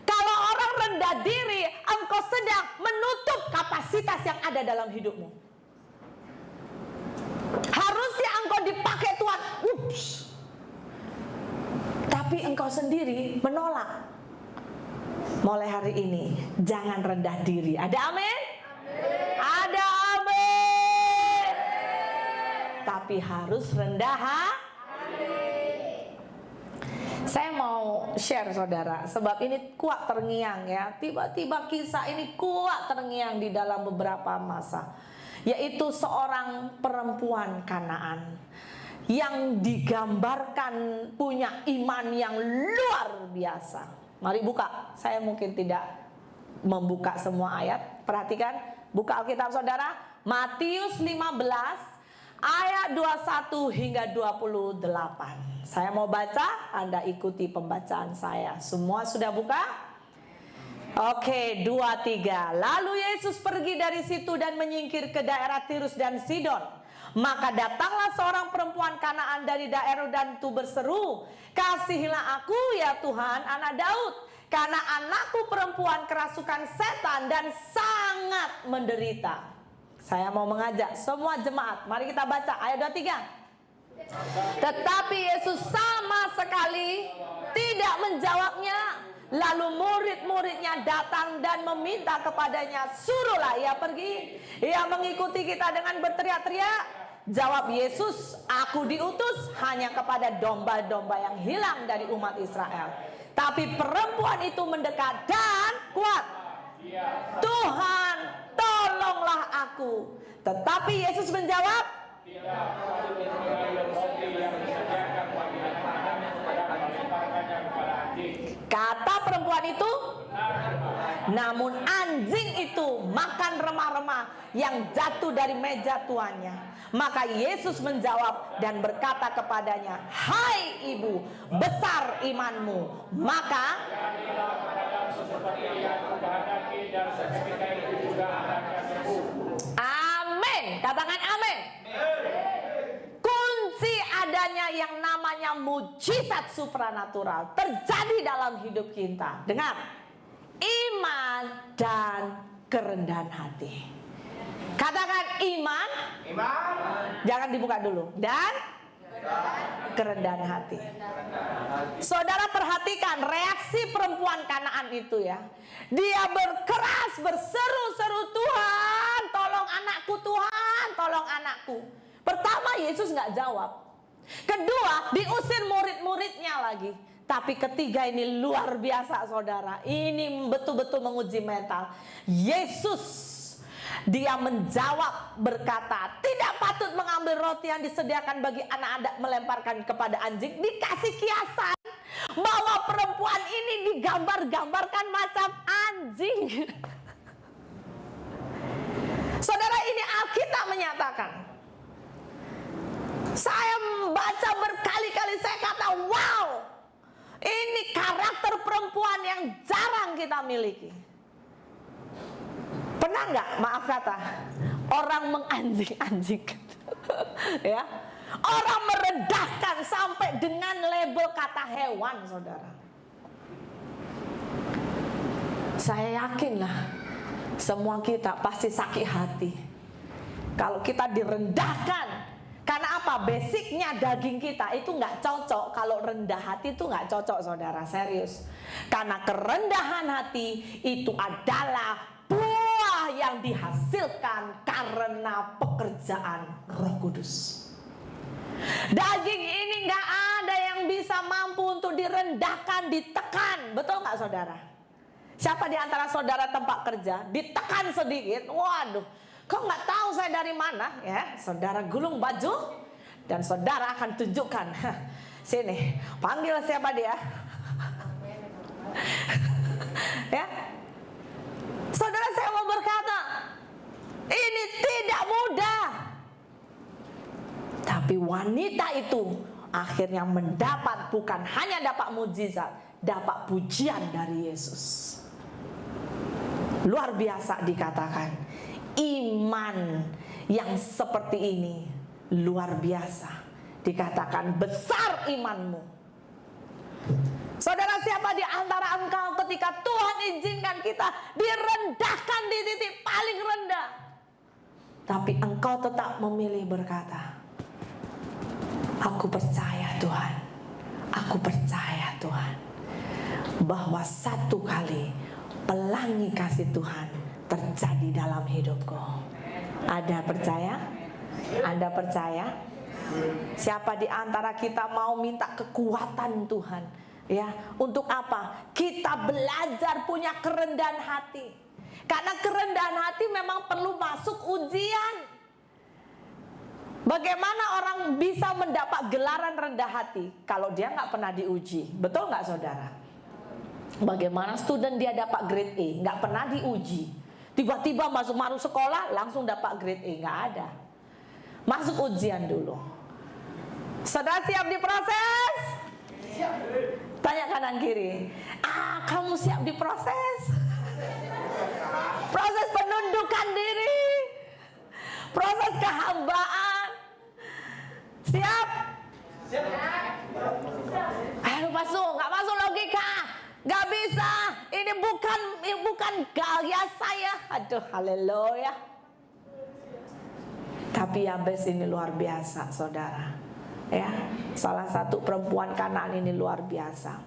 Kalau orang rendah diri, engkau sedang menutup kapasitas yang ada dalam hidupmu. Harusnya engkau dipakai Tuhan. Ups. Tapi engkau sendiri menolak. Mulai hari ini jangan rendah diri. Ada amin? Ada amin. Tapi harus rendah hati. Saya mau share saudara, sebab ini kuat terngiang ya. Tiba-tiba kisah ini kuat terngiang di dalam beberapa masa. Yaitu seorang perempuan Kanaan yang digambarkan punya iman yang luar biasa. Mari buka, saya mungkin tidak membuka semua ayat. Perhatikan, buka Alkitab saudara, Matius 15 ayat 21 hingga 28. Saya mau baca, Anda ikuti pembacaan saya. Semua sudah buka? Oke, 2, 3. Lalu Yesus pergi dari situ dan menyingkir ke daerah Tirus dan Sidon. Maka datanglah seorang perempuan Kanaan dari daerah dan itu berseru, "Kasihilah aku ya Tuhan, anak Daud, karena anakku perempuan kerasukan setan dan sangat menderita." Saya mau mengajak semua jemaat, mari kita baca ayat 23. Tetapi Yesus sama sekali tidak menjawabnya. Lalu murid-muridnya datang dan meminta kepadanya, "Suruhlah ia pergi." Ia mengikuti kita dengan berteriak-teriak. Jawab Yesus, "Aku diutus hanya kepada domba-domba yang hilang dari umat Israel." Tapi perempuan itu mendekat dan kuat, "Tuhan, tolonglah aku." Tetapi Yesus menjawab, kata perempuan itu, namun anjing itu makan remah-remah yang jatuh dari meja tuannya. Maka Yesus menjawab dan berkata kepadanya, "Hai ibu, besar imanmu, maka amin." Katakan amin. Kunci adanya yang namanya mujizat supranatural terjadi dalam hidup kita. Dengar, iman dan kerendahan hati. Katakan iman. Jangan dibuka dulu. Dan kerendahan hati. Saudara perhatikan reaksi perempuan Kanaan itu ya. Dia berkeras, berseru-seru, "Tuhan, tolong anakku, Tuhan, tolong anakku." Pertama Yesus nggak jawab. Kedua diusir murid-muridnya lagi. Tapi ketiga ini luar biasa saudara. Ini betul-betul menguji mental. Yesus dia menjawab berkata, "Tidak patut mengambil roti yang disediakan bagi anak-anak melemparkan kepada anjing." Dikasih kiasan bahwa perempuan ini digambar-gambarkan macam anjing. Saudara, ini Alkitab menyatakan. Saya membaca berkali-kali, saya kata, wow, ini karakter perempuan yang jarang kita miliki. Pernah nggak, maaf kata, orang menganjing-anjingkan, ya, orang merendahkan sampai dengan label kata hewan, saudara. Saya yakinlah semua kita pasti sakit hati kalau kita direndahkan. Karena apa? Basicnya daging kita itu nggak cocok. Kalau rendah hati itu nggak cocok, saudara, serius. Karena kerendahan hati itu adalah buah yang dihasilkan karena pekerjaan Roh Kudus. Daging ini nggak ada yang bisa mampu untuk direndahkan, ditekan. Betul nggak, saudara? Siapa di antara saudara tempat kerja ditekan sedikit, waduh, kok nggak tahu saya dari mana? Ya, saudara gulung baju dan saudara akan tunjukkan. Sini, panggil siapa dia? Ya, saudara, saya mau berkata, ini tidak mudah. Tapi wanita itu akhirnya mendapat, bukan hanya dapat mujizat, dapat pujian dari Yesus. Luar biasa dikatakan. Iman yang seperti ini luar biasa. Dikatakan besar imanmu. Saudara, siapa di antara engkau ketika Tuhan izinkan kita direndahkan di titik paling rendah, tapi engkau tetap memilih berkata, aku percaya Tuhan, aku percaya Tuhan, bahwa satu kali pelangi kasih Tuhan terjadi dalam hidupku. Ada percaya? Anda percaya? Siapa di antara kita mau minta kekuatan Tuhan? Ya, untuk apa? Kita belajar punya kerendahan hati. Karena kerendahan hati memang perlu masuk ujian. Bagaimana orang bisa mendapat gelaran rendah hati kalau dia nggak pernah diuji? Betul nggak, saudara? Bagaimana student dia dapat grade A, nggak pernah diuji, tiba-tiba masuk sekolah langsung dapat grade A? Nggak ada. Masuk ujian dulu. Saudara siap diproses? Tanya kanan kiri, kamu siap diproses? Proses penundukan diri, proses kehambaan. Siap? Ayo masuk, nggak masuk logika, nggak bisa. Ini bukan gaya saya. Aduh, haleluya. Tapi Yabes ini luar biasa, saudara. Ya, salah satu perempuan Kanaan ini luar biasa.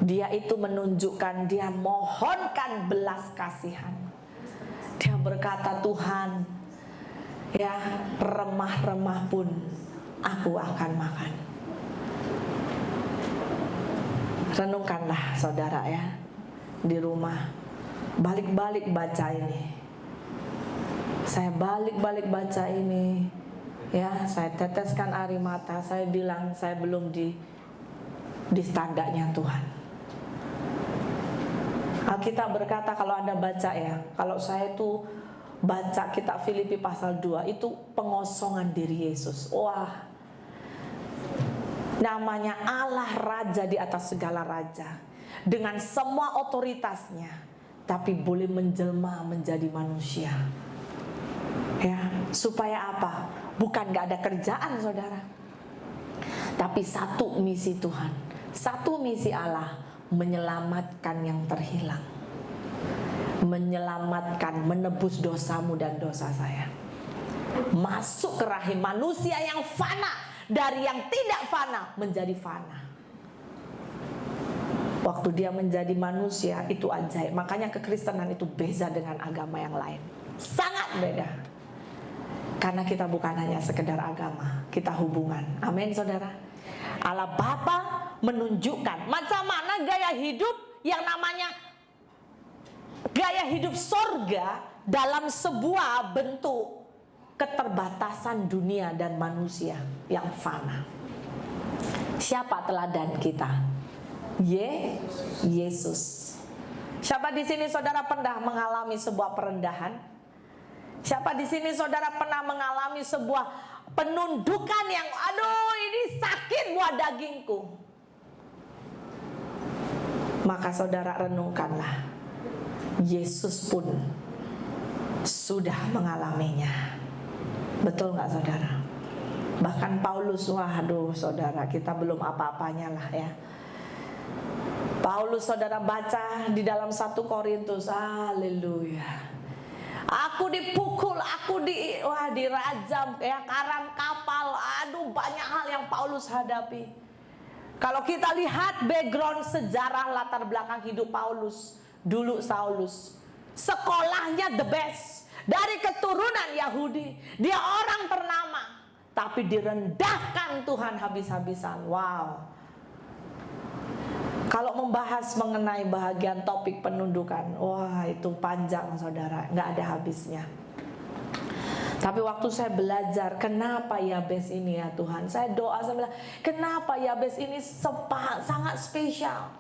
Dia itu menunjukkan, dia mohonkan belas kasihan. Dia berkata, Tuhan, ya, remah-remah pun aku akan makan. Renungkanlah, saudara, ya, di rumah. Balik-balik baca ini. Saya balik-balik baca ini. Ya, saya teteskan air mata. Saya bilang saya belum di standarnya Tuhan. Alkitab berkata, kalau Anda baca, ya, kalau saya itu baca kitab Filipi pasal 2, itu pengosongan diri Yesus. Wah, namanya Allah Raja di atas segala raja, dengan semua otoritasnya, tapi boleh menjelma menjadi manusia. Ya, supaya apa? Bukan gak ada kerjaan, saudara, tapi satu misi Tuhan, satu misi Allah, menyelamatkan yang terhilang, menyelamatkan, menebus dosamu dan dosa saya, masuk ke rahim manusia yang fana, dari yang tidak fana menjadi fana. Waktu dia menjadi manusia, itu ajaib. Makanya kekristenan itu beda dengan agama yang lain, sangat beda. Karena kita bukan hanya sekedar agama, kita hubungan. Amin, saudara. Allah Bapa menunjukkan macam mana gaya hidup yang namanya gaya hidup sorga dalam sebuah bentuk keterbatasan dunia dan manusia yang fana. Siapa teladan kita? Yesus. Siapa di sini, saudara, pernah mengalami sebuah perendahan? Siapa di sini, saudara, pernah mengalami sebuah penundukan yang, aduh, ini sakit buat dagingku? Maka saudara renungkanlah, Yesus pun sudah mengalaminya. Betul nggak, saudara? Bahkan Paulus, waduh, saudara, kita belum apa-apanya lah, ya. Paulus, saudara, baca di dalam 1 Korintus, haleluya. Aku dipukul, aku dirajam, ya, karam kapal. Aduh, banyak hal yang Paulus hadapi. Kalau kita lihat background sejarah latar belakang hidup Paulus, dulu Saulus, sekolahnya the best, dari keturunan Yahudi, dia orang ternama, tapi direndahkan Tuhan habis-habisan. Wow. Kalau membahas mengenai bahagian topik penundukan, wah, itu panjang, saudara, nggak ada habisnya. Tapi waktu saya belajar, kenapa Yabes ini, ya Tuhan, saya doa, saya bilang, kenapa Yabes ini sangat spesial?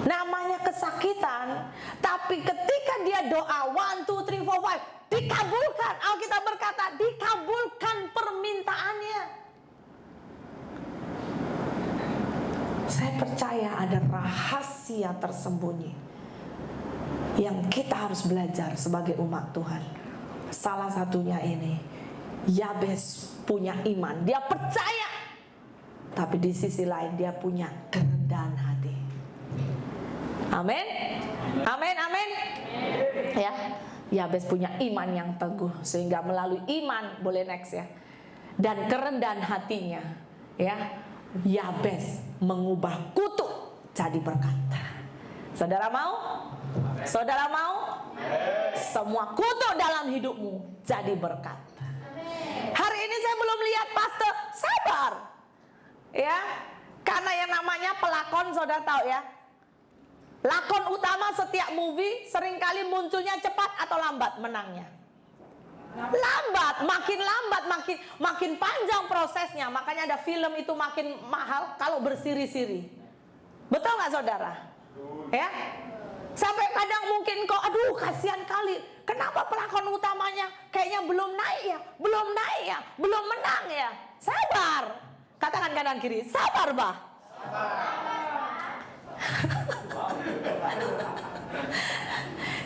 Namanya kesakitan, tapi ketika dia doa 1, 2, 3, 4, 5, dikabulkan. Alkitab berkata, dikabulkan permintaannya. Saya percaya ada rahasia tersembunyi yang kita harus belajar sebagai umat Tuhan. Salah satunya ini, Yabes punya iman. Dia percaya tapi di sisi lain dia punya kerendahan hati. Amin. Amin, amin. Ya, Yabes punya iman yang teguh sehingga melalui iman, boleh next ya, dan kerendahan hatinya, ya, Yabes mengubah kutuk jadi berkat. Saudara mau? Saudara mau? Semua kutuk dalam hidupmu jadi berkat. Hari ini saya belum lihat pastor, sabar. Ya, karena yang namanya pelakon, saudara tahu ya, lakon utama setiap movie seringkali munculnya cepat atau lambat menangnya. Lambat, makin panjang prosesnya. Makanya ada film itu makin mahal kalau bersiri-siri. Betul nggak saudara? Ya, sampai kadang mungkin kok, aduh kasihan kali, kenapa pelakon utamanya kayaknya belum naik ya, belum menang ya. Sabar, katakan kanan kiri, sabar bah.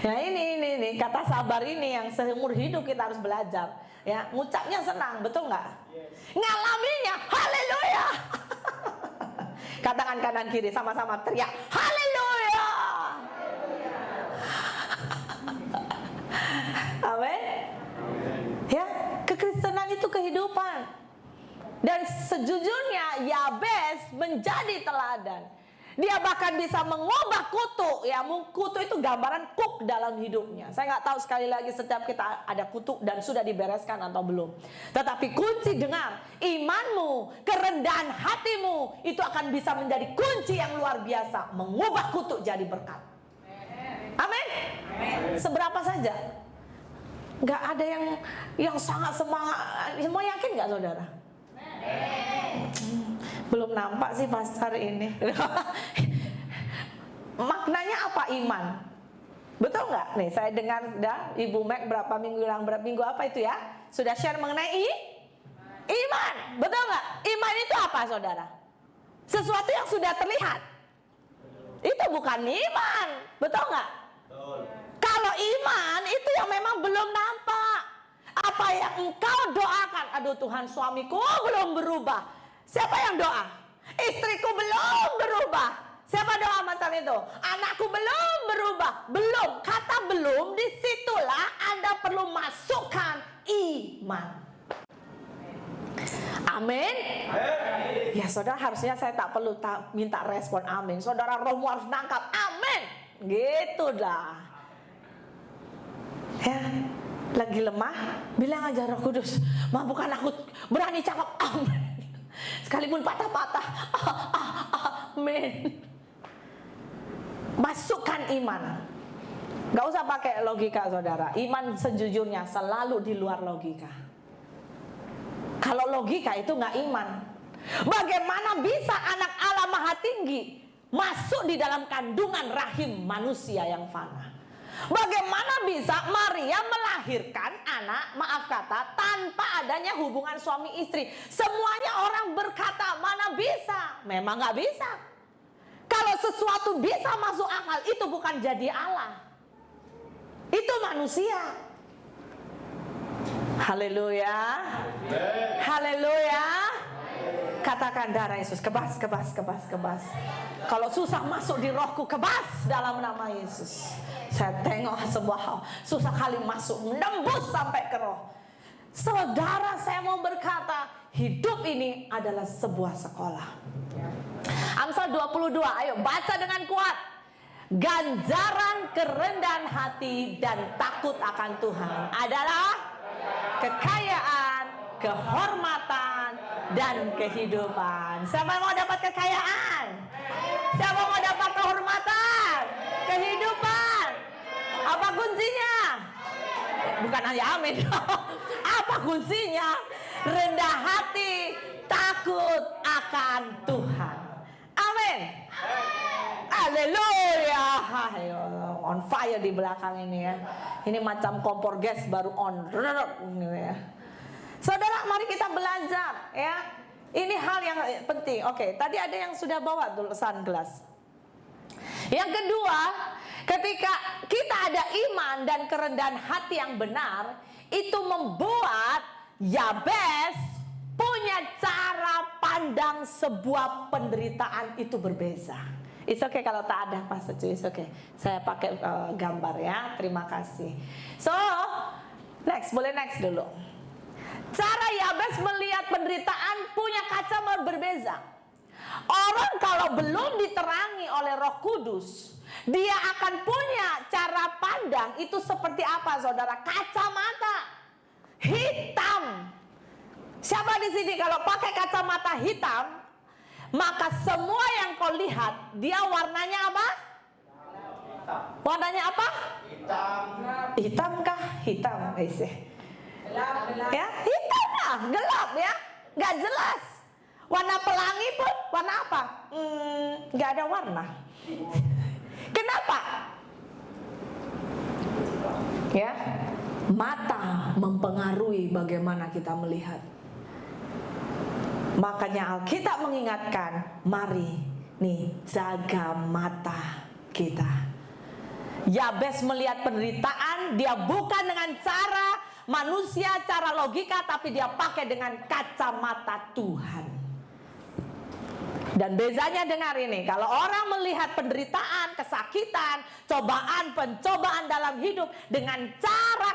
Ya ini kata sabar ini yang seumur hidup kita harus belajar. Ya, ngucapnya senang, betul nggak? Ngalaminya, haleluya. Katakan kanan kiri sama-sama teriak, haleluya. Amin. Ya, kekristenan itu kehidupan. Dan sejujurnya Yabes menjadi teladan. Dia bahkan bisa mengubah kutuk. Ya, kutuk itu gambaran kuk dalam hidupnya. Saya nggak tahu sekali lagi setiap kita ada kutuk dan sudah dibereskan atau belum. Tetapi kunci dengar, imanmu, kerendahan hatimu itu akan bisa menjadi kunci yang luar biasa, mengubah kutuk jadi berkat. Amin. Seberapa saja. Nggak ada yang sangat semangat. Semua yakin nggak saudara? Belum nampak sih pastor ini. Maknanya apa iman? Betul nggak? Nih saya dengar Ibu Mac berapa minggu apa itu ya? Sudah share mengenai iman. Betul nggak? Iman itu apa saudara? Sesuatu yang sudah terlihat. Itu bukan iman. Betul nggak? Kalau iman itu yang memang belum nampak. Apa yang engkau doakan? Aduh Tuhan, suamiku belum berubah. Siapa yang doa? Istriku belum berubah. Siapa doa macam itu? Anakku belum berubah. Belum. Kata belum, disitulah Anda perlu masukkan iman. Amin. Ya saudara, harusnya saya tak perlu minta respon amin. Saudara, rohmu harus nangkap amin. Gitu dah. Ya, lagi lemah, bilang aja Roh Kudus, mampukan aku berani cakap amin. Sekalipun patah-patah, amin. Masukkan iman. Gak usah pakai logika saudara. Iman sejujurnya selalu di luar logika. Kalau logika itu gak iman. Bagaimana bisa anak Allah Maha Tinggi masuk di dalam kandungan rahim manusia yang fana? Bagaimana bisa Maria melahirkan anak, maaf kata, tanpa adanya hubungan suami istri? Semuanya orang berkata, mana bisa? Memang gak bisa. Kalau sesuatu bisa masuk akal, itu bukan jadi Allah. Itu manusia. Haleluya. Haleluya. Katakan darah Yesus, kebas. Kalau susah masuk di rohku, kebas dalam nama Yesus. Saya tengok sebuah hal susah kali masuk, menembus sampai ke roh. Saudara, saya mau berkata, hidup ini adalah sebuah sekolah. Amsal 22, ayo baca dengan kuat. Ganjaran kerendahan hati dan takut akan Tuhan adalah kekayaan, kehormatan, dan kehidupan. Siapa mau dapat kekayaan? Siapa mau dapat kehormatan? Kehidupan. Apa kuncinya? Bukan hanya amin. Apa kuncinya? Rendah hati, takut akan Tuhan. Amin. Haleluya. On fire di belakang ini ya. Ini macam kompor gas baru on. Saudara, mari kita belajar ya. Ini hal yang penting. Oke, tadi ada yang sudah bawa tulisan gelas. Yang kedua, ketika kita ada iman dan kerendahan hati yang benar, itu membuat Yabes punya cara pandang sebuah penderitaan itu berbeza. It's okay kalau tak ada Pastor Cuy, it's okay. Saya pakai gambar ya, terima kasih. So, boleh next dulu. Cara Yabes melihat penderitaan punya kacamata berbeza. Orang kalau belum diterangi oleh Roh Kudus, dia akan punya cara pandang itu seperti apa, saudara? Kacamata hitam. Siapa di sini kalau pakai kacamata hitam, maka semua yang kau lihat, dia warnanya apa? Warnanya apa? Hitam. Hitam kah? Hitam, Gelap. ya, hitam lah, gelap ya, nggak jelas. Warna pelangi pun warna apa? Nggak ada warna. Kenapa? Ya, mata mempengaruhi bagaimana kita melihat. Makanya Alkitab mengingatkan, mari nih jaga mata kita. Yabes melihat penderitaan, dia bukan dengan cara manusia, cara logika, tapi dia pakai dengan kacamata Tuhan. Dan bezanya dengar ini, kalau orang melihat penderitaan, kesakitan, cobaan, pencobaan dalam hidup dengan cara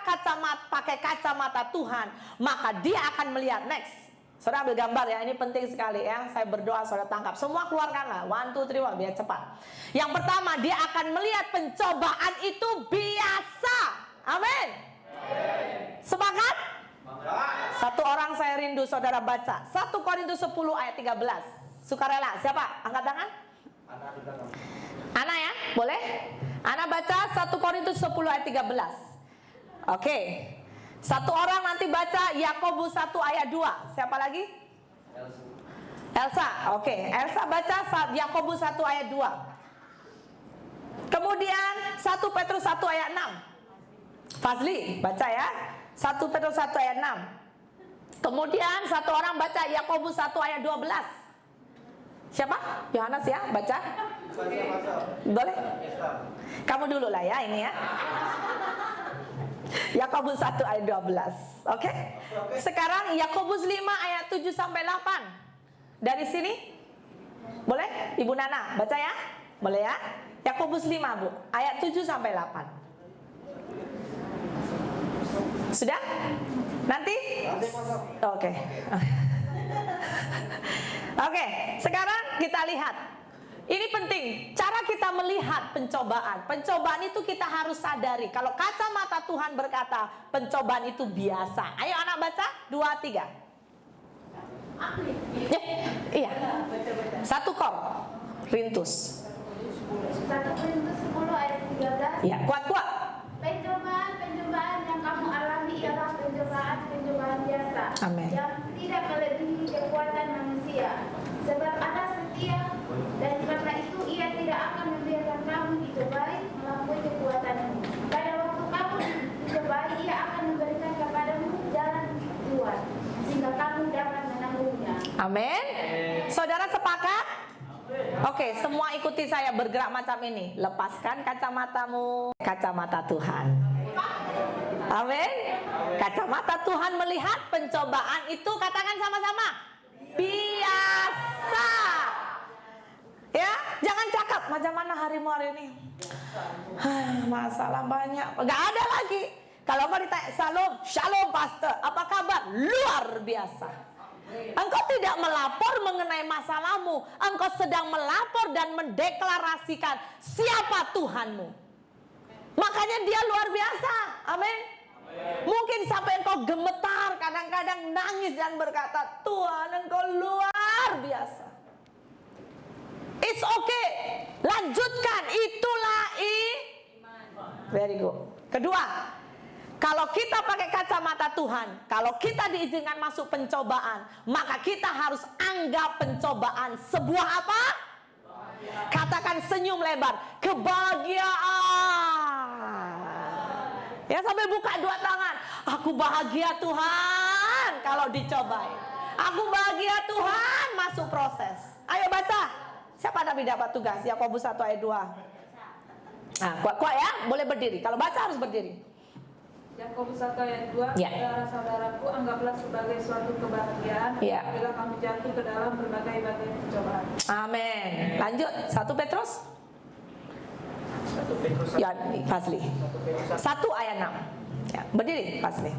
pakai kacamata Tuhan, maka dia akan melihat next. Saudara ambil gambar ya, ini penting sekali ya. Saya berdoa saudara tangkap. Semua keluarkanlah. 1, 2, 3, biar cepat. Yang pertama, dia akan melihat pencobaan itu biasa. Amin. Sepakat? Satu orang saya rindu saudara baca. 1 Korintus 10 ayat 13. Sukarela. Siapa? Angkat tangan. Ana ya? Boleh? Ana baca 1 Korintus 10 ayat 13. Oke. Satu orang nanti baca Yakobus 1 ayat 2. Siapa lagi? Elsa. Oke. Elsa baca Yakobus 1 ayat 2. Kemudian 1 Petrus 1 ayat 6. Fazli baca ya. 1 Petrus 1 ayat 6. Kemudian satu orang baca Yakobus 1 ayat 12. Siapa? Yohanes ya, baca. Boleh? Kamu dulu lah ya ini ya. Yakobus 1 ayat 12. Oke? Sekarang Yakobus 5 ayat 7 sampai 8. Dari sini? Boleh? Ibu Nana baca ya? Boleh ya? Yakobus 5 Bu, ayat 7 sampai 8. Sudah? Nanti? Oke. Oke, sekarang kita lihat. Ini penting, cara kita melihat pencobaan. Pencobaan itu kita harus sadari. Kalau kacamata Tuhan berkata, pencobaan itu biasa. Ayo anak baca, 2, 3. Iya. 1 Kor, Rintus. 1 Korintus 10 ayat 13. Ya, kuat-kuat. Pencobaan yang kamu alami ialah pencobaan biasa. Amin. Yang tidak melebihi kekuatan manusia. Sebab Allah setia dan karena itu ia tidak akan membiarkan kamu dicobai melampaui kekuatanmu. Pada waktu kamu dicobai, ia akan memberikan kepadamu jalan keluar sehingga kamu dapat menanggungnya. Amin. Saudara sepakat? Oke, semua ikuti saya bergerak macam ini. Lepaskan kacamatamu, kacamata Tuhan. Amin. Kacamata Tuhan melihat pencobaan itu, katakan sama-sama, biasa. Ya, jangan cakap macam mana harimu hari ini. Masalah banyak, nggak ada lagi. Kalau mau ditanya, shalom pastor, apa kabar? Luar biasa. Engkau tidak melapor mengenai masalahmu, engkau sedang melapor dan mendeklarasikan siapa Tuhanmu. Makanya dia luar biasa. Amin. Mungkin sampai engkau gemetar, kadang-kadang nangis dan berkata, Tuhan engkau luar biasa. It's okay. Lanjutkan, itulah very good. Kedua, kalau kita pakai kacamata Tuhan, kalau kita diizinkan masuk pencobaan, maka kita harus anggap pencobaan sebuah apa? Katakan senyum lebar, kebahagiaan. Ya, sambil buka dua tangan. Aku bahagia Tuhan kalau dicobai. Aku bahagia Tuhan masuk proses. Ayo baca. Siapa Nabi dapat tugas? Yakobus 1 ayat 2. Nah, kuat-kuat ya, boleh berdiri. Kalau baca harus berdiri. Yakobus 1 ayat 2, Ya. saudara-saudaraku, anggaplah sebagai suatu kebahagiaan Ya. bila kamu jatuh ke dalam berbagai-bagai pencobaan. Amin. Lanjut, 1 Petrus. 1 Petrus Ya, Fasli. 1 ayat 6. Ya, berdiri Fasli.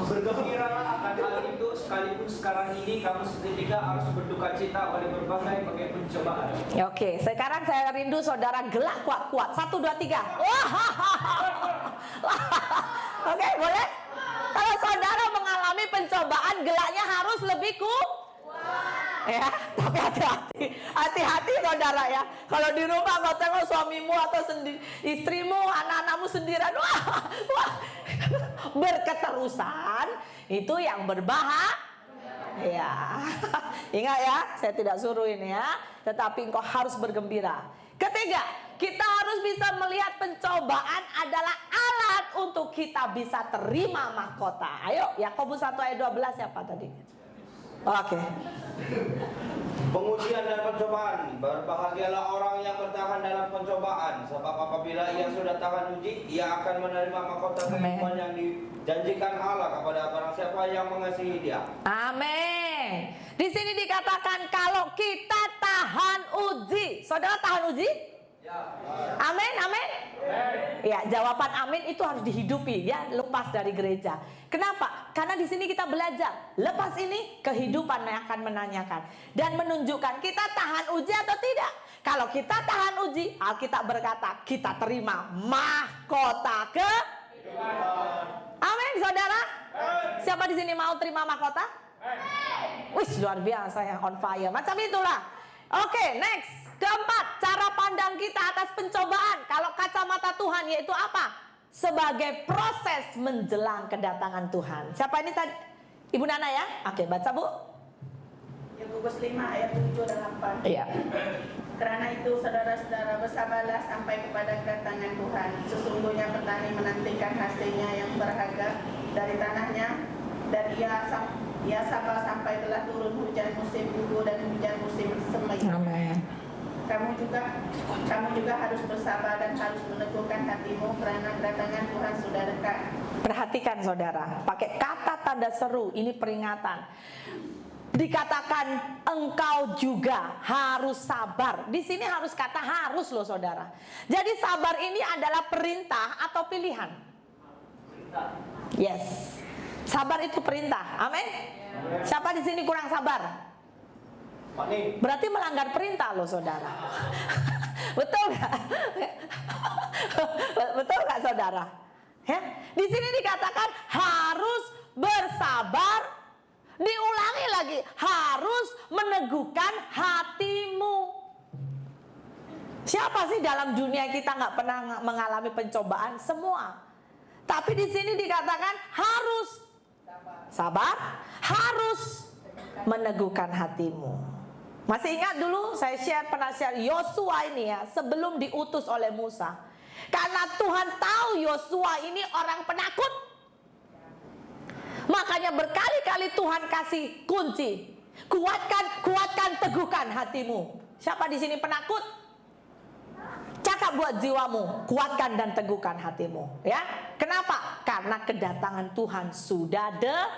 Bergembiralah akan hal itu, sekalipun sekarang ini kamu seketika harus berduka cita oleh berbagai pencobaan. Ya, oke, sekarang saya rindu saudara gelak kuat-kuat. 1, 2, 3. Oke, boleh? Kalau saudara mengalami pencobaan, gelaknya harus lebih kuat. Ya, tapi hati-hati saudara ya. Kalau di rumah kau tengok suamimu atau istrimu, anak-anakmu sendirian, wah, berketerusan, itu yang berbahaya. Ya, ingat ya, saya tidak suruh ini ya, tetapi engkau harus bergembira. Ketiga, kita harus bisa melihat pencobaan adalah alat untuk kita bisa terima mahkota. Ayo, Yakobus 1 ayat 12 siapa tadi? Oke. Pengujian dan pencobaan, berbahagialah orang yang bertahan dalam pencobaan, sebab apabila ia sudah tahan uji, ia akan menerima mahkota kehidupan yang dijanjikan Allah kepada barang siapa yang mengasihi Dia. Amin. Di sini dikatakan kalau kita tahan uji. Saudara tahan uji? Amin, amin. Ya, jawaban amin itu harus dihidupi ya, lepas dari gereja. Kenapa? Karena di sini kita belajar. Lepas ini kehidupan yang akan menanyakan dan menunjukkan kita tahan uji atau tidak. Kalau kita tahan uji, Alkitab berkata kita terima mahkota kehidupan. Amin, saudara. Siapa di sini mau terima mahkota? Wih, luar biasa ya, on fire. Macam itulah. Oke, next. Keempat, cara pandang kita atas pencobaan. Kalau kacamata Tuhan yaitu apa? Sebagai proses menjelang kedatangan Tuhan. Siapa ini tadi? Ibu Nana ya? Oke, baca Bu. Yakobus 5 ayat 7 dan 8. Iya. Karena itu saudara-saudara bersabarlah sampai kepada kedatangan Tuhan. Sesungguhnya petani menantikan hasilnya yang berharga dari tanahnya, dan ia sabar sampai telah turun hujan musim gugur dan hujan musim semai. Amin. Kamu juga harus bersabar dan harus meneguhkan hatimu, karena kedatangan Tuhan sudah dekat. Perhatikan saudara, pakai kata tanda seru, ini peringatan. Dikatakan engkau juga harus sabar. Di sini harus kata harus loh saudara. Jadi sabar ini adalah perintah atau pilihan? Yes. Sabar itu perintah. Amin. Siapa di sini kurang sabar? Berarti melanggar perintah loh saudara. Betul nggak? Betul nggak saudara? Ya? Di sini dikatakan harus bersabar. Diulangi lagi, harus meneguhkan hatimu. Siapa sih dalam dunia kita nggak pernah mengalami pencobaan? Semua. Tapi di sini dikatakan harus sabar, harus meneguhkan hatimu. Masih ingat dulu saya pernah share Yosua ini ya, sebelum diutus oleh Musa. Karena Tuhan tahu Yosua ini orang penakut. Makanya berkali-kali Tuhan kasih kunci. Kuatkan, teguhkan hatimu. Siapa di sini penakut? Cakap buat jiwamu, kuatkan dan teguhkan hatimu. Ya, kenapa? Karena kedatangan Tuhan sudah dekat.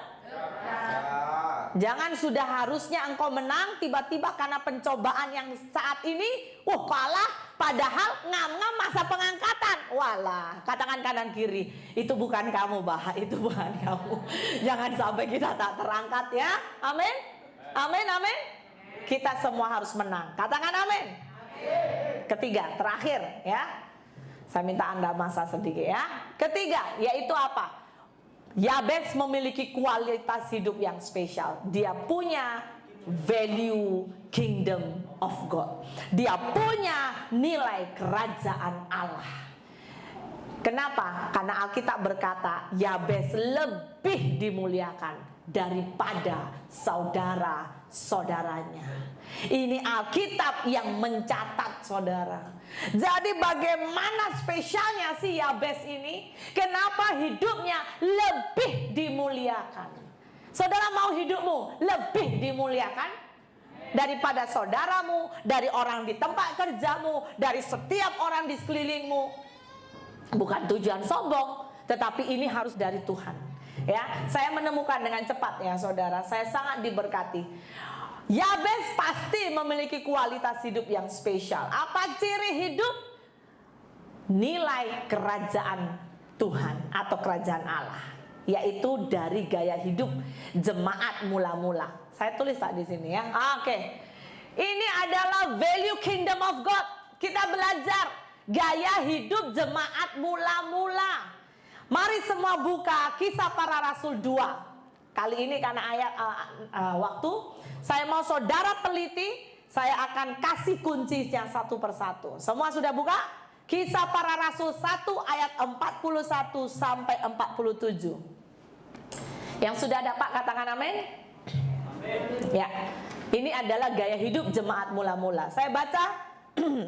Jangan sudah harusnya engkau menang, tiba-tiba karena pencobaan yang saat ini, kalah, padahal ngam-ngam masa pengangkatan. Walah, katakan kanan kiri, itu bukan kamu bah, itu bukan kamu. Jangan sampai kita tak terangkat ya. Amin, amin, amin. Kita semua harus menang. Katakan amin. Ketiga, terakhir ya. Saya minta Anda masa sedikit ya. Ketiga, yaitu apa? Yabes memiliki kualitas hidup yang spesial. Dia punya value kingdom of God. Dia punya nilai kerajaan Allah. Kenapa? Karena Alkitab berkata Yabes lebih dimuliakan daripada saudara-saudaranya. Ini Alkitab yang mencatat saudara. Jadi bagaimana spesialnya si Yabes ini? Kenapa hidupnya lebih dimuliakan? Saudara mau hidupmu lebih dimuliakan daripada saudaramu, dari orang di tempat kerjamu, dari setiap orang di sekelilingmu? Bukan tujuan sombong, tetapi ini harus dari Tuhan. Ya, saya menemukan dengan cepat ya saudara, saya sangat diberkati. Yabes pasti memiliki kualitas hidup yang spesial. Apa ciri hidup? Nilai kerajaan Tuhan atau kerajaan Allah, yaitu dari gaya hidup jemaat mula-mula. Saya tulis tak di sini ya. Oke. Ini adalah value kingdom of God. Kita belajar gaya hidup jemaat mula-mula. Mari semua buka Kisah Para Rasul 2. Kali ini karena ayat waktu, saya mau saudara teliti. Saya akan kasih kuncinya satu persatu. Semua sudah buka? Kisah Para Rasul 1 ayat 41 sampai 47. Yang sudah dapat katakan amin. Ya, ini adalah gaya hidup jemaat mula-mula. Saya baca,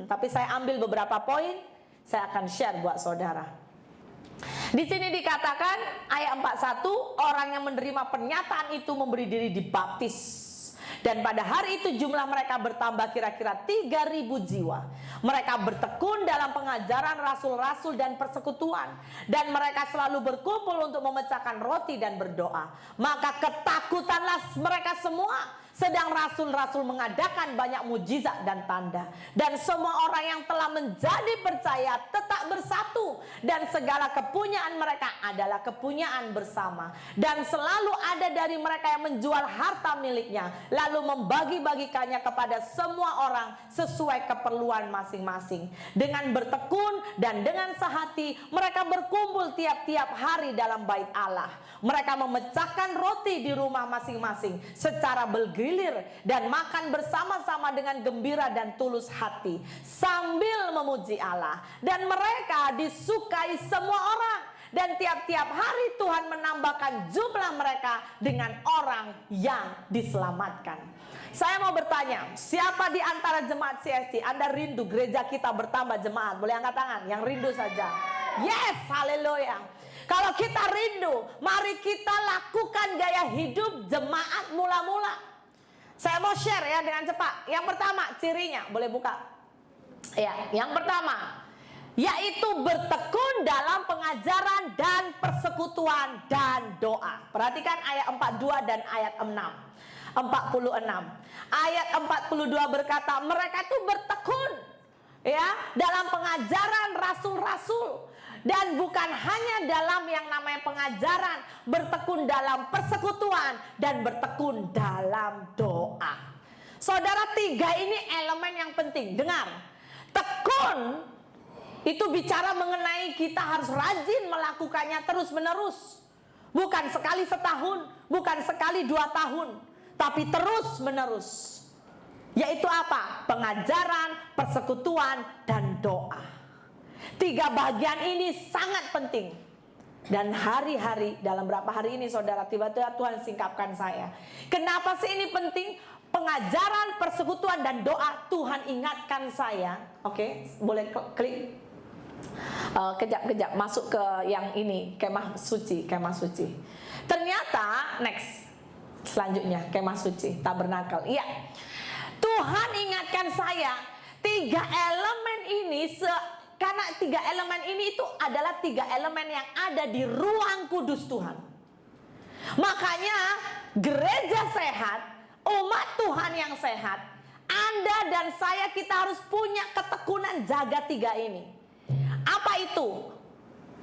tapi saya ambil beberapa poin, saya akan share buat saudara. Di sini dikatakan ayat 41, orang yang menerima pernyataan itu memberi diri dibaptis. Dan pada hari itu jumlah mereka bertambah kira-kira 3.000 jiwa. Mereka bertekun dalam pengajaran rasul-rasul dan persekutuan. Dan mereka selalu berkumpul untuk memecahkan roti dan berdoa. Maka ketakutanlah mereka semua. Sedang rasul-rasul mengadakan banyak mujizat dan tanda. Dan semua orang yang telah menjadi percaya tetap bersatu. Dan segala kepunyaan mereka adalah kepunyaan bersama. Dan selalu ada dari mereka yang menjual harta miliknya, lalu membagi-bagikannya kepada semua orang sesuai keperluan masing-masing. Dengan bertekun dan dengan sehati, mereka berkumpul tiap-tiap hari dalam bait Allah. Mereka memecahkan roti di rumah masing-masing secara bergilir dan makan bersama-sama dengan gembira dan tulus hati sambil memuji Allah. Dan mereka disukai semua orang. Dan tiap-tiap hari Tuhan menambahkan jumlah mereka dengan orang yang diselamatkan. Saya mau bertanya, siapa di antara jemaat CST Anda rindu gereja kita bertambah jemaat? Boleh angkat tangan, yang rindu saja. Yes, haleluya. Kalau kita rindu, mari kita lakukan gaya hidup jemaat mula-mula. Saya mau share ya dengan cepat. Yang pertama, cirinya, boleh buka. Ya, yang pertama, yaitu bertekun dalam pengajaran dan persekutuan dan doa. Perhatikan ayat 42 dan ayat 46. Ayat 42 berkata, mereka itu bertekun ya dalam pengajaran rasul-rasul. Dan bukan hanya dalam yang namanya pengajaran, bertekun dalam persekutuan dan bertekun dalam doa. Saudara, tiga ini elemen yang penting. Dengar, tekun itu bicara mengenai kita harus rajin melakukannya terus-menerus. Bukan sekali setahun, bukan sekali 2 tahun, tapi terus-menerus. Yaitu apa? Pengajaran, persekutuan, dan doa. 3 bagian ini sangat penting. Dan hari-hari, dalam berapa hari ini saudara, tiba-tiba Tuhan singkapkan saya. Kenapa sih ini penting? Pengajaran, persekutuan, dan doa. Tuhan ingatkan saya. Oke, boleh klik. Kejap, masuk ke yang ini, kemah suci. Ternyata, next. Selanjutnya, kemah suci, tabernakel. Iya, Tuhan ingatkan saya, 3 elemen ini karena 3 elemen ini itu adalah 3 elemen yang ada di ruang kudus Tuhan. Makanya gereja sehat, umat Tuhan yang sehat, Anda dan saya kita harus punya ketekunan jaga 3 ini. Apa itu?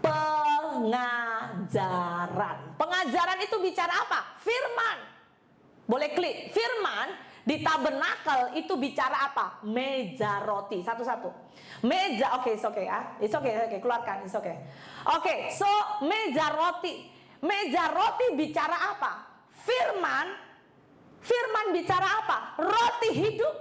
Pengajaran. Pengajaran itu bicara apa? Firman. Boleh klik. Firman di tabernakel itu bicara apa? Meja roti. Satu-satu. Meja, oke, it's okay ya. It's okay, keluarkan, it's okay. Oke, so meja roti. Meja roti bicara apa? Firman. Firman bicara apa? Roti hidup.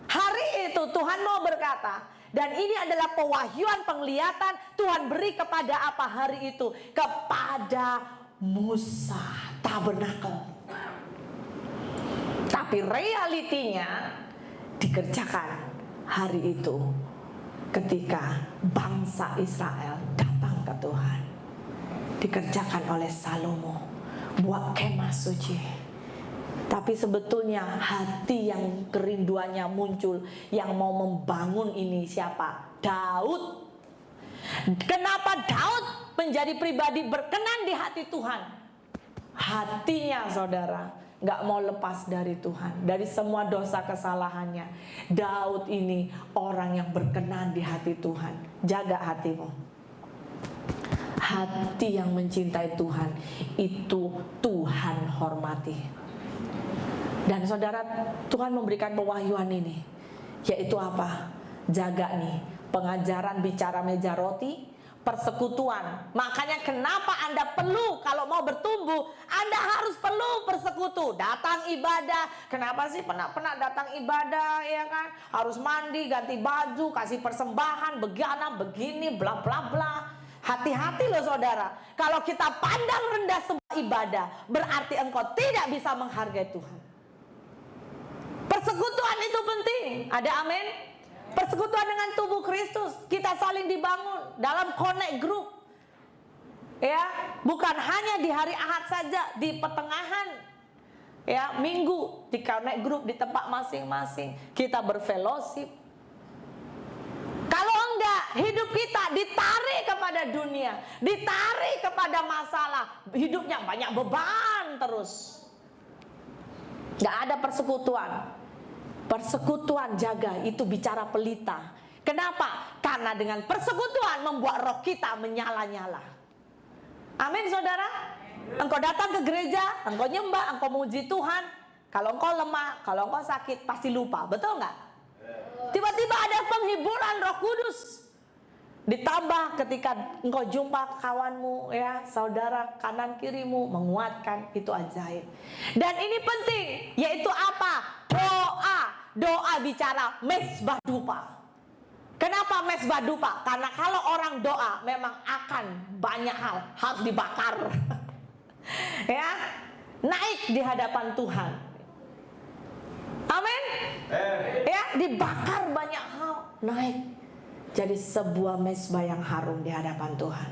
Hari itu Tuhan mau berkata, dan ini adalah pewahyuan penglihatan Tuhan beri kepada apa hari itu? Kepada Musa, tabernakel. Tapi realitinya dikerjakan hari itu ketika bangsa Israel datang ke Tuhan. Dikerjakan oleh Salomo, buat kemah suci. Tapi sebetulnya hati yang kerinduannya muncul, yang mau membangun ini siapa? Daud. Kenapa Daud menjadi pribadi berkenan di hati Tuhan? Hatinya saudara gak mau lepas dari Tuhan, dari semua dosa kesalahannya. Daud ini orang yang berkenan di hati Tuhan. Jaga hatimu. Hati yang mencintai Tuhan itu Tuhan hormati. Dan saudara, Tuhan memberikan pewahyuan ini, yaitu apa? Jaga nih pengajaran bicara meja roti, persekutuan. Makanya kenapa Anda perlu, kalau mau bertumbuh, Anda harus perlu persekutu. Datang ibadah. Kenapa sih pernah datang ibadah, ya kan? Harus mandi, ganti baju, kasih persembahan, begini, bla bla bla. Hati-hati loh saudara. Kalau kita pandang rendah sebuah ibadah, berarti engkau tidak bisa menghargai Tuhan. Persekutuan itu penting. Ada amin? Persekutuan dengan tubuh Kristus. Kita saling dibangun dalam connect group. Ya, bukan hanya di hari Ahad saja, di pertengahan ya minggu di connect group di tempat masing-masing kita berfellowship. Kalau enggak, hidup kita ditarik kepada dunia, ditarik kepada masalah, hidupnya banyak beban terus. Enggak ada persekutuan. Persekutuan jaga, itu bicara pelita. Kenapa? Karena dengan persekutuan membuat roh kita menyala-nyala. Amin saudara. Engkau datang ke gereja, engkau nyembah, engkau muji Tuhan. Kalau engkau lemah, kalau engkau sakit, pasti lupa. Betul nggak? Tiba-tiba ada penghiburan Roh Kudus. Ditambah ketika engkau jumpa kawanmu, ya, saudara kanan kirimu, menguatkan, itu ajaib. Dan ini penting, yaitu apa? Doa bicara mesbah dupa. Kenapa mesbah dupa? Karena kalau orang doa memang akan banyak hal harus dibakar. Ya, naik di hadapan Tuhan. Amin. Ya, dibakar banyak hal, naik jadi sebuah mesbah yang harum di hadapan Tuhan.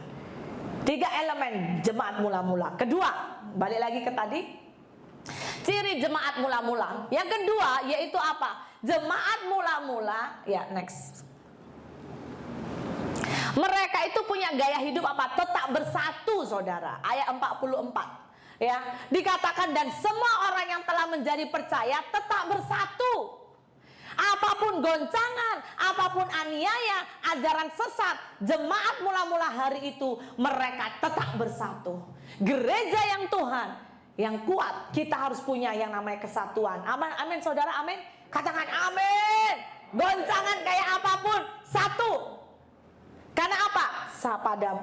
3 elemen jemaat mula-mula. Kedua, balik lagi ke tadi, ciri jemaat mula-mula. Yang kedua yaitu apa? Jemaat mula-mula, ya next. Mereka itu punya gaya hidup apa? Tetap bersatu, saudara. Ayat 44. Ya, dikatakan dan semua orang yang telah menjadi percaya tetap bersatu. Apapun goncangan, apapun aniaya, ajaran sesat, jemaat mula-mula hari itu mereka tetap bersatu. Gereja yang Tuhan, yang kuat, kita harus punya yang namanya kesatuan. Amin, amin saudara, amin. Katakan amin. Goncangan kayak apapun, satu. Karena apa?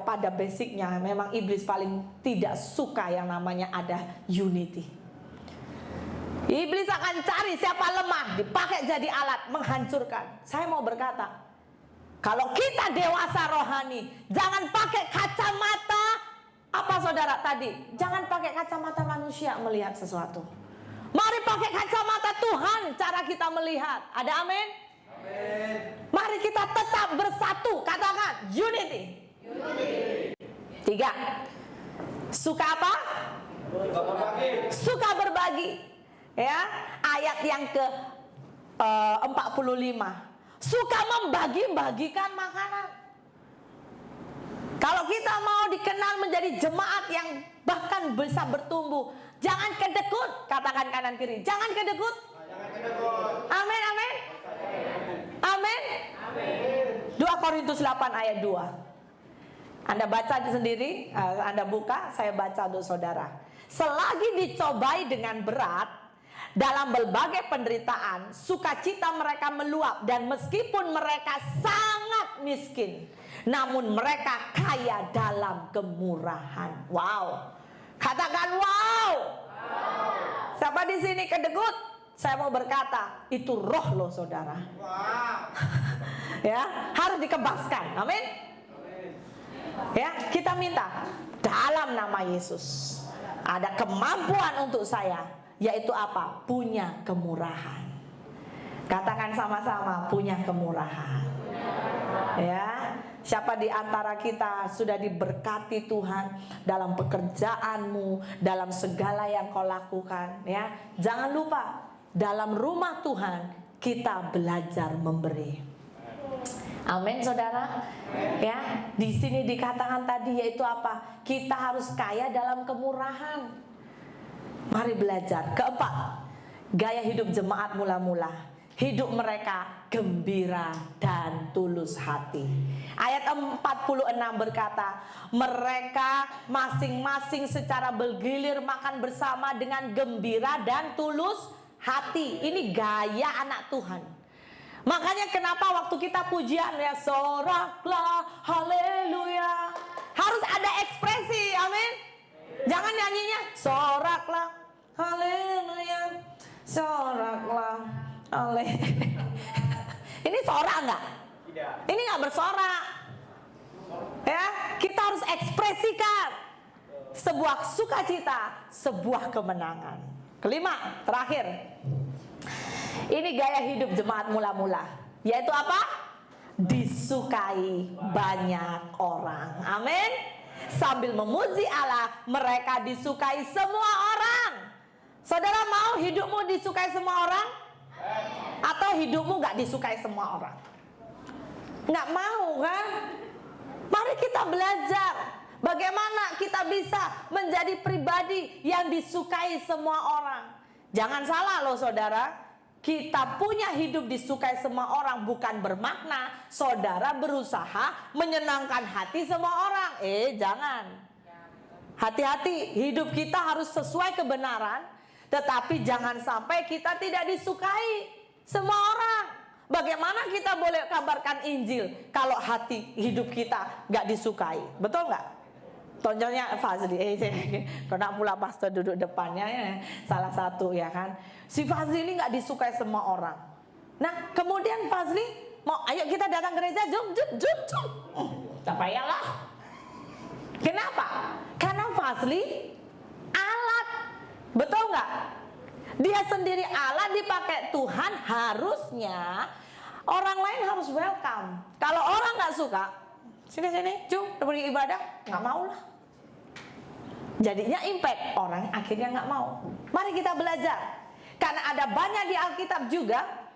Pada basicnya memang iblis paling tidak suka yang namanya ada unity. Iblis akan cari siapa lemah, dipakai jadi alat menghancurkan. Saya mau berkata, kalau kita dewasa rohani, jangan pakai kacamata apa saudara tadi? Jangan pakai kacamata manusia melihat sesuatu. Mari pakai kacamata Tuhan cara kita melihat. Ada amin? Amin. Mari kita tetap bersatu. Katakan unity. 3. Suka apa? Suka berbagi. Ya, ayat yang ke 45. Suka membagi-bagikan makanan. Kalau kita mau dikenal menjadi jemaat yang bahkan bisa bertumbuh, jangan kedekut. Katakan kanan kiri, jangan kedekut. Amin, amin. Amin. 2 Korintus 8 ayat 2. Anda baca sendiri, Anda buka, saya baca untuk saudara. Selagi dicobai dengan berat dalam berbagai penderitaan, sukacita mereka meluap, dan meskipun mereka sangat miskin, namun mereka kaya dalam kemurahan. Wow. Katakan wow. Siapa di sini kedekut? Saya mau berkata, itu roh loh saudara. Ya, harus dikebaskan. Amin. Ya, kita minta dalam nama Yesus. Ada kemampuan untuk saya, yaitu apa? Punya kemurahan. Katakan sama-sama, punya kemurahan. Ya, siapa di antara kita sudah diberkati Tuhan dalam pekerjaanmu, dalam segala yang kau lakukan, ya? Jangan lupa, dalam rumah Tuhan kita belajar memberi. Amin, saudara. Ya, di sini dikatakan tadi yaitu apa? Kita harus kaya dalam kemurahan. Mari belajar. Keempat, gaya hidup jemaat mula-mula. Hidup mereka gembira dan tulus hati. Ayat 46 berkata, mereka masing-masing secara bergilir makan bersama dengan gembira dan tulus hati. Ini gaya anak Tuhan. Makanya kenapa waktu kita pujian ya, soraklah haleluya, harus ada ekspresi, amin. Jangan nyanyinya soraklah haleluya, soraklah haleluya. Ini sorak enggak? Tidak. Ini enggak bersorak. Ya, kita harus ekspresikan sebuah sukacita, sebuah kemenangan. Kelima, terakhir. Ini gaya hidup jemaat mula-mula, yaitu apa? Disukai banyak orang. Amin. Sambil memuji Allah, mereka disukai semua orang. Saudara mau hidupmu disukai semua orang? Atau hidupmu gak disukai semua orang? Gak mau kan? Mari kita belajar bagaimana kita bisa menjadi pribadi yang disukai semua orang. Jangan salah loh saudara, kita punya hidup disukai semua orang bukan bermakna saudara berusaha menyenangkan hati semua orang. Jangan. Hati-hati, hidup kita harus sesuai kebenaran, tetapi jangan sampai kita tidak disukai semua orang. Bagaimana kita boleh kabarkan Injil kalau hati hidup kita gak disukai? Betul gak? Contohnya Fazli, kena pula pastor duduk depannya ya, salah satu ya kan. Si Fazli ini nggak disukai semua orang. Nah kemudian Fazli mau, ayo kita datang gereja, jom. Tak payahlah. Kenapa? Karena Fazli alat, betul nggak? Dia sendiri alat dipakai Tuhan, harusnya orang lain harus welcome. Kalau orang nggak suka, sini, jom pergi ibadah, nggak mau lah. Jadinya impact, orang akhirnya nggak mau. Mari kita belajar, karena ada banyak di Alkitab juga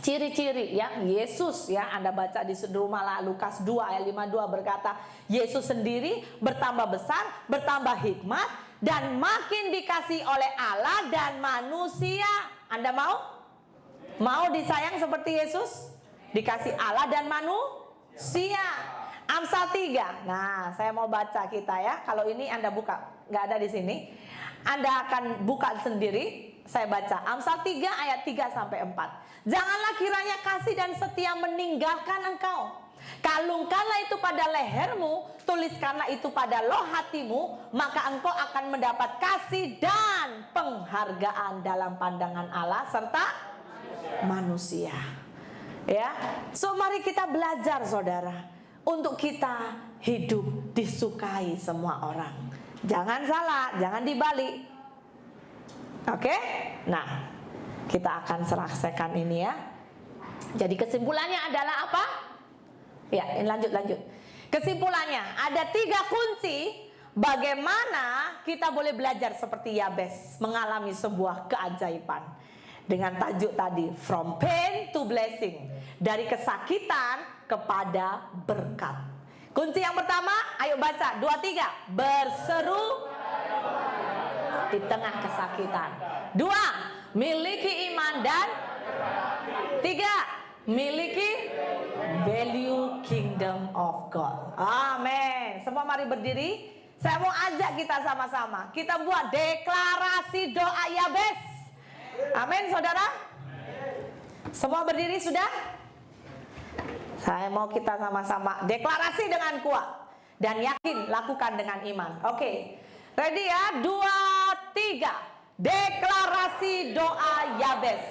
ciri-ciri ya Yesus ya. Anda baca di rumah lah, Lukas 2 ayat 52 berkata, Yesus sendiri bertambah besar, bertambah hikmat, dan makin dikasih oleh Allah dan manusia. Anda mau? Mau disayang seperti Yesus? Dikasih Allah dan manusia. Amsal 3. Nah, saya mau baca kita ya. Kalau ini Anda buka, nggak ada di sini. Anda akan buka sendiri. Saya baca Amsal 3 ayat 3 sampai 4. Janganlah kiranya kasih dan setia meninggalkan engkau. Kalungkanlah itu pada lehermu, tuliskanlah itu pada loh hatimu, maka engkau akan mendapat kasih dan penghargaan dalam pandangan Allah serta manusia. Ya. So mari kita belajar saudara, untuk kita hidup disukai semua orang. Jangan salah, jangan dibalik. Oke? Nah, kita akan selesaikan ini ya. Jadi kesimpulannya adalah apa? Ya, lanjut. Kesimpulannya, ada 3 kunci bagaimana kita boleh belajar seperti Yabes, mengalami sebuah keajaiban. Dengan tajuk tadi, from pain to blessing. Dari kesakitan kepada berkat. Kunci yang pertama, ayo baca 2, 3. Berseru di tengah kesakitan. 2, miliki iman, dan 3, miliki value kingdom of God. Amin. Semua mari berdiri. Saya mau ajak kita sama-sama, kita buat deklarasi doa Yabes. Amin saudara. Semua berdiri sudah? Saya mau kita sama-sama deklarasi dengan kuat dan yakin, lakukan dengan iman. Oke, ready ya? 2, 3. Deklarasi doa Yabes.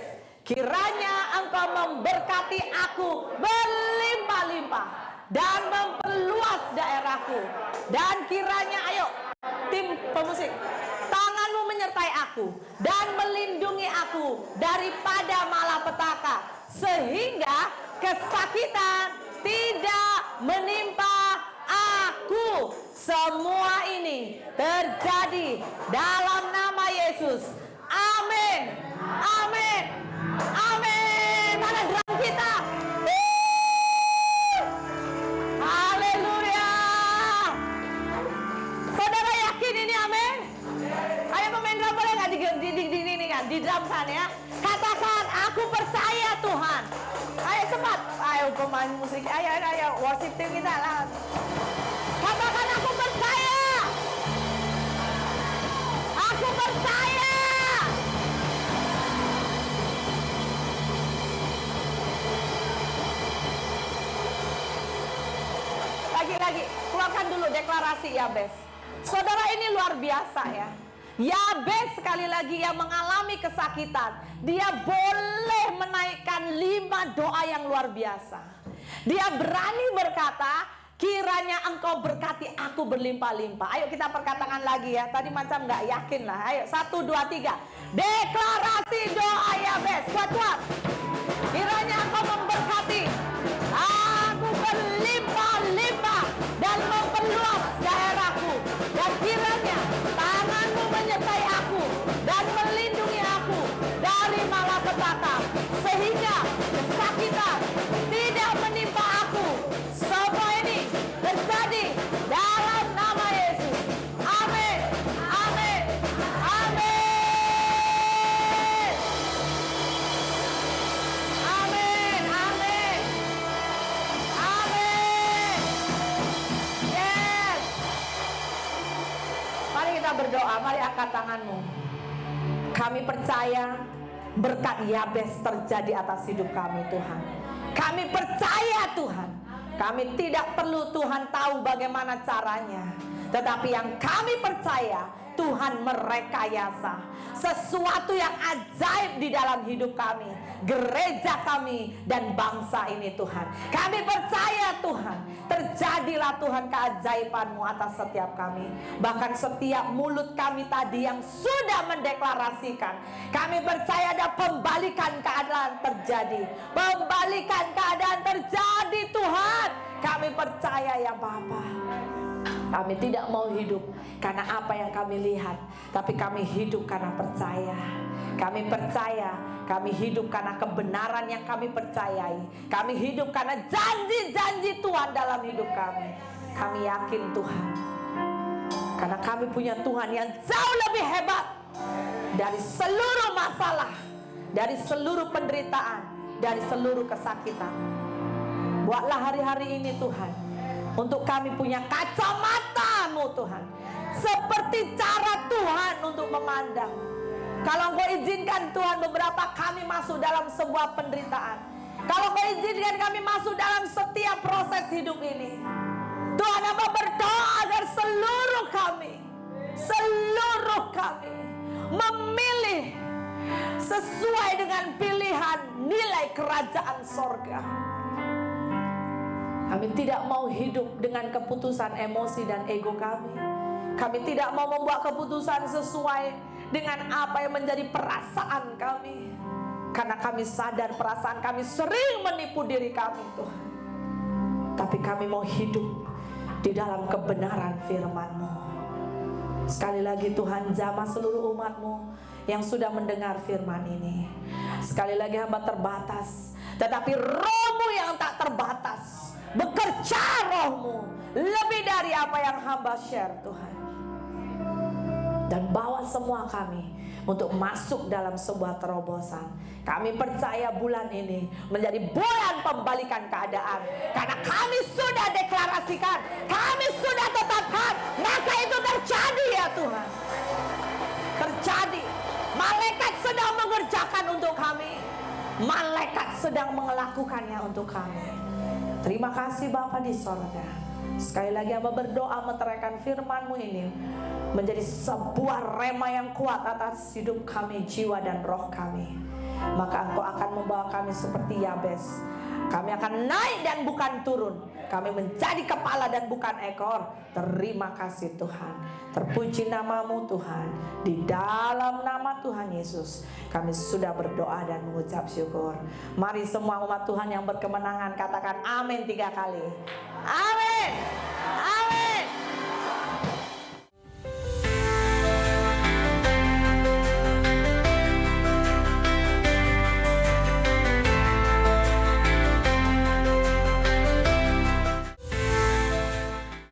Kiranya engkau memberkati aku berlimpah-limpah dan memperluas daerahku. Dan kiranya, ayo tim pemusik, tanganmu menyertai aku dan melindungi aku daripada malapetaka, sehingga kesakitan tidak menimpa aku. Semua ini terjadi dalam nama Yesus. Amin. Amin. Amin. Mana drum kita? ya, di dalam sana ya. Katakan, aku percaya Tuhan. Ayo cepat, ayo pemain musik, ayo, worship team kita lah. Katakan, aku percaya. Aku percaya. Lagi, keluarkan dulu deklarasi Yabes. Saudara, ini luar biasa ya. Yabes sekali lagi yang mengalami kesakitan, dia boleh menaikkan 5 doa yang luar biasa. Dia berani berkata, kiranya engkau berkati aku berlimpah-limpah. Ayo kita perkatakan lagi ya. Tadi macam nggak yakin lah. Ayo 1, 2, 3. Deklarasi doa Yabes. Kuat-kuat. Kiranya engkau memberkati aku berlimpah-limpah dan memperluas daerahku. Dan kiranya tanganmu menyertai aku dan melindungi aku dari malapetaka, sehingga kesakitan tidak menimpa aku. Semua ini terjadi dalam nama Yesus. Amin. Amin. Amin. Amin. Amin. Amin. Yes. Mari kita berdoa. Mari angkat tanganmu. Kami percaya berkat Yabes terjadi atas hidup kami, Tuhan. Kami percaya, Tuhan. Kami tidak perlu Tuhan tahu bagaimana caranya, tetapi yang kami percaya, Tuhan merekayasa sesuatu yang ajaib di dalam hidup kami, gereja kami, dan bangsa ini, Tuhan. Kami percaya, Tuhan, terjadilah Tuhan keajaiban-Mu atas setiap kami. Bahkan setiap mulut kami tadi yang sudah mendeklarasikan, kami percaya ada pembalikan keadaan terjadi. Pembalikan keadaan terjadi, Tuhan. Kami percaya ya Bapa. Kami tidak mau hidup karena apa yang kami lihat, tapi kami hidup karena percaya. Kami percaya, kami hidup karena kebenaran yang kami percayai. Kami hidup karena janji-janji Tuhan dalam hidup kami. Kami yakin Tuhan, karena kami punya Tuhan yang jauh lebih hebat dari seluruh masalah, dari seluruh penderitaan, dari seluruh kesakitan. Buatlah hari-hari ini Tuhan, untuk kami punya kacamata-Mu Tuhan, seperti cara Tuhan untuk memandang. Kalau Engkau izinkan Tuhan beberapa kami masuk dalam sebuah penderitaan, kalau Engkau izinkan kami masuk dalam setiap proses hidup ini, Tuhan, hamba berdoa agar seluruh kami memilih sesuai dengan pilihan nilai kerajaan sorga. Kami tidak mau hidup dengan keputusan emosi dan ego kami. Kami tidak mau membuat keputusan sesuai dengan apa yang menjadi perasaan kami. Karena kami sadar perasaan kami sering menipu diri kami, Tuhan. Tapi kami mau hidup di dalam kebenaran firman-Mu. Sekali lagi Tuhan, jamah seluruh umat-Mu yang sudah mendengar firman ini. Sekali lagi hamba terbatas, tetapi Roh-Mu yang tak terbatas bekerja, Roh-Mu lebih dari apa yang hamba share, Tuhan. Dan bawa semua kami untuk masuk dalam sebuah terobosan. Kami percaya bulan ini menjadi bulan pembalikan keadaan, karena kami sudah deklarasikan, kami sudah tetapkan, maka itu terjadi ya Tuhan. Terjadi. Malaikat sedang mengerjakan untuk kami, malaikat sedang melakukannya untuk kami. Terima kasih Bapa di sorga. Sekali lagi hamba berdoa meteraikan firman-Mu ini menjadi sebuah rema yang kuat atas hidup kami, jiwa dan roh kami. Maka Engkau akan membawa kami seperti Yabes. Kami akan naik dan bukan turun. Kami menjadi kepala dan bukan ekor. Terima kasih Tuhan. Terpuji nama-Mu Tuhan. Di dalam nama Tuhan Yesus kami sudah berdoa dan mengucap syukur. Mari semua umat Tuhan yang berkemenangan katakan amin 3 kali. Amin.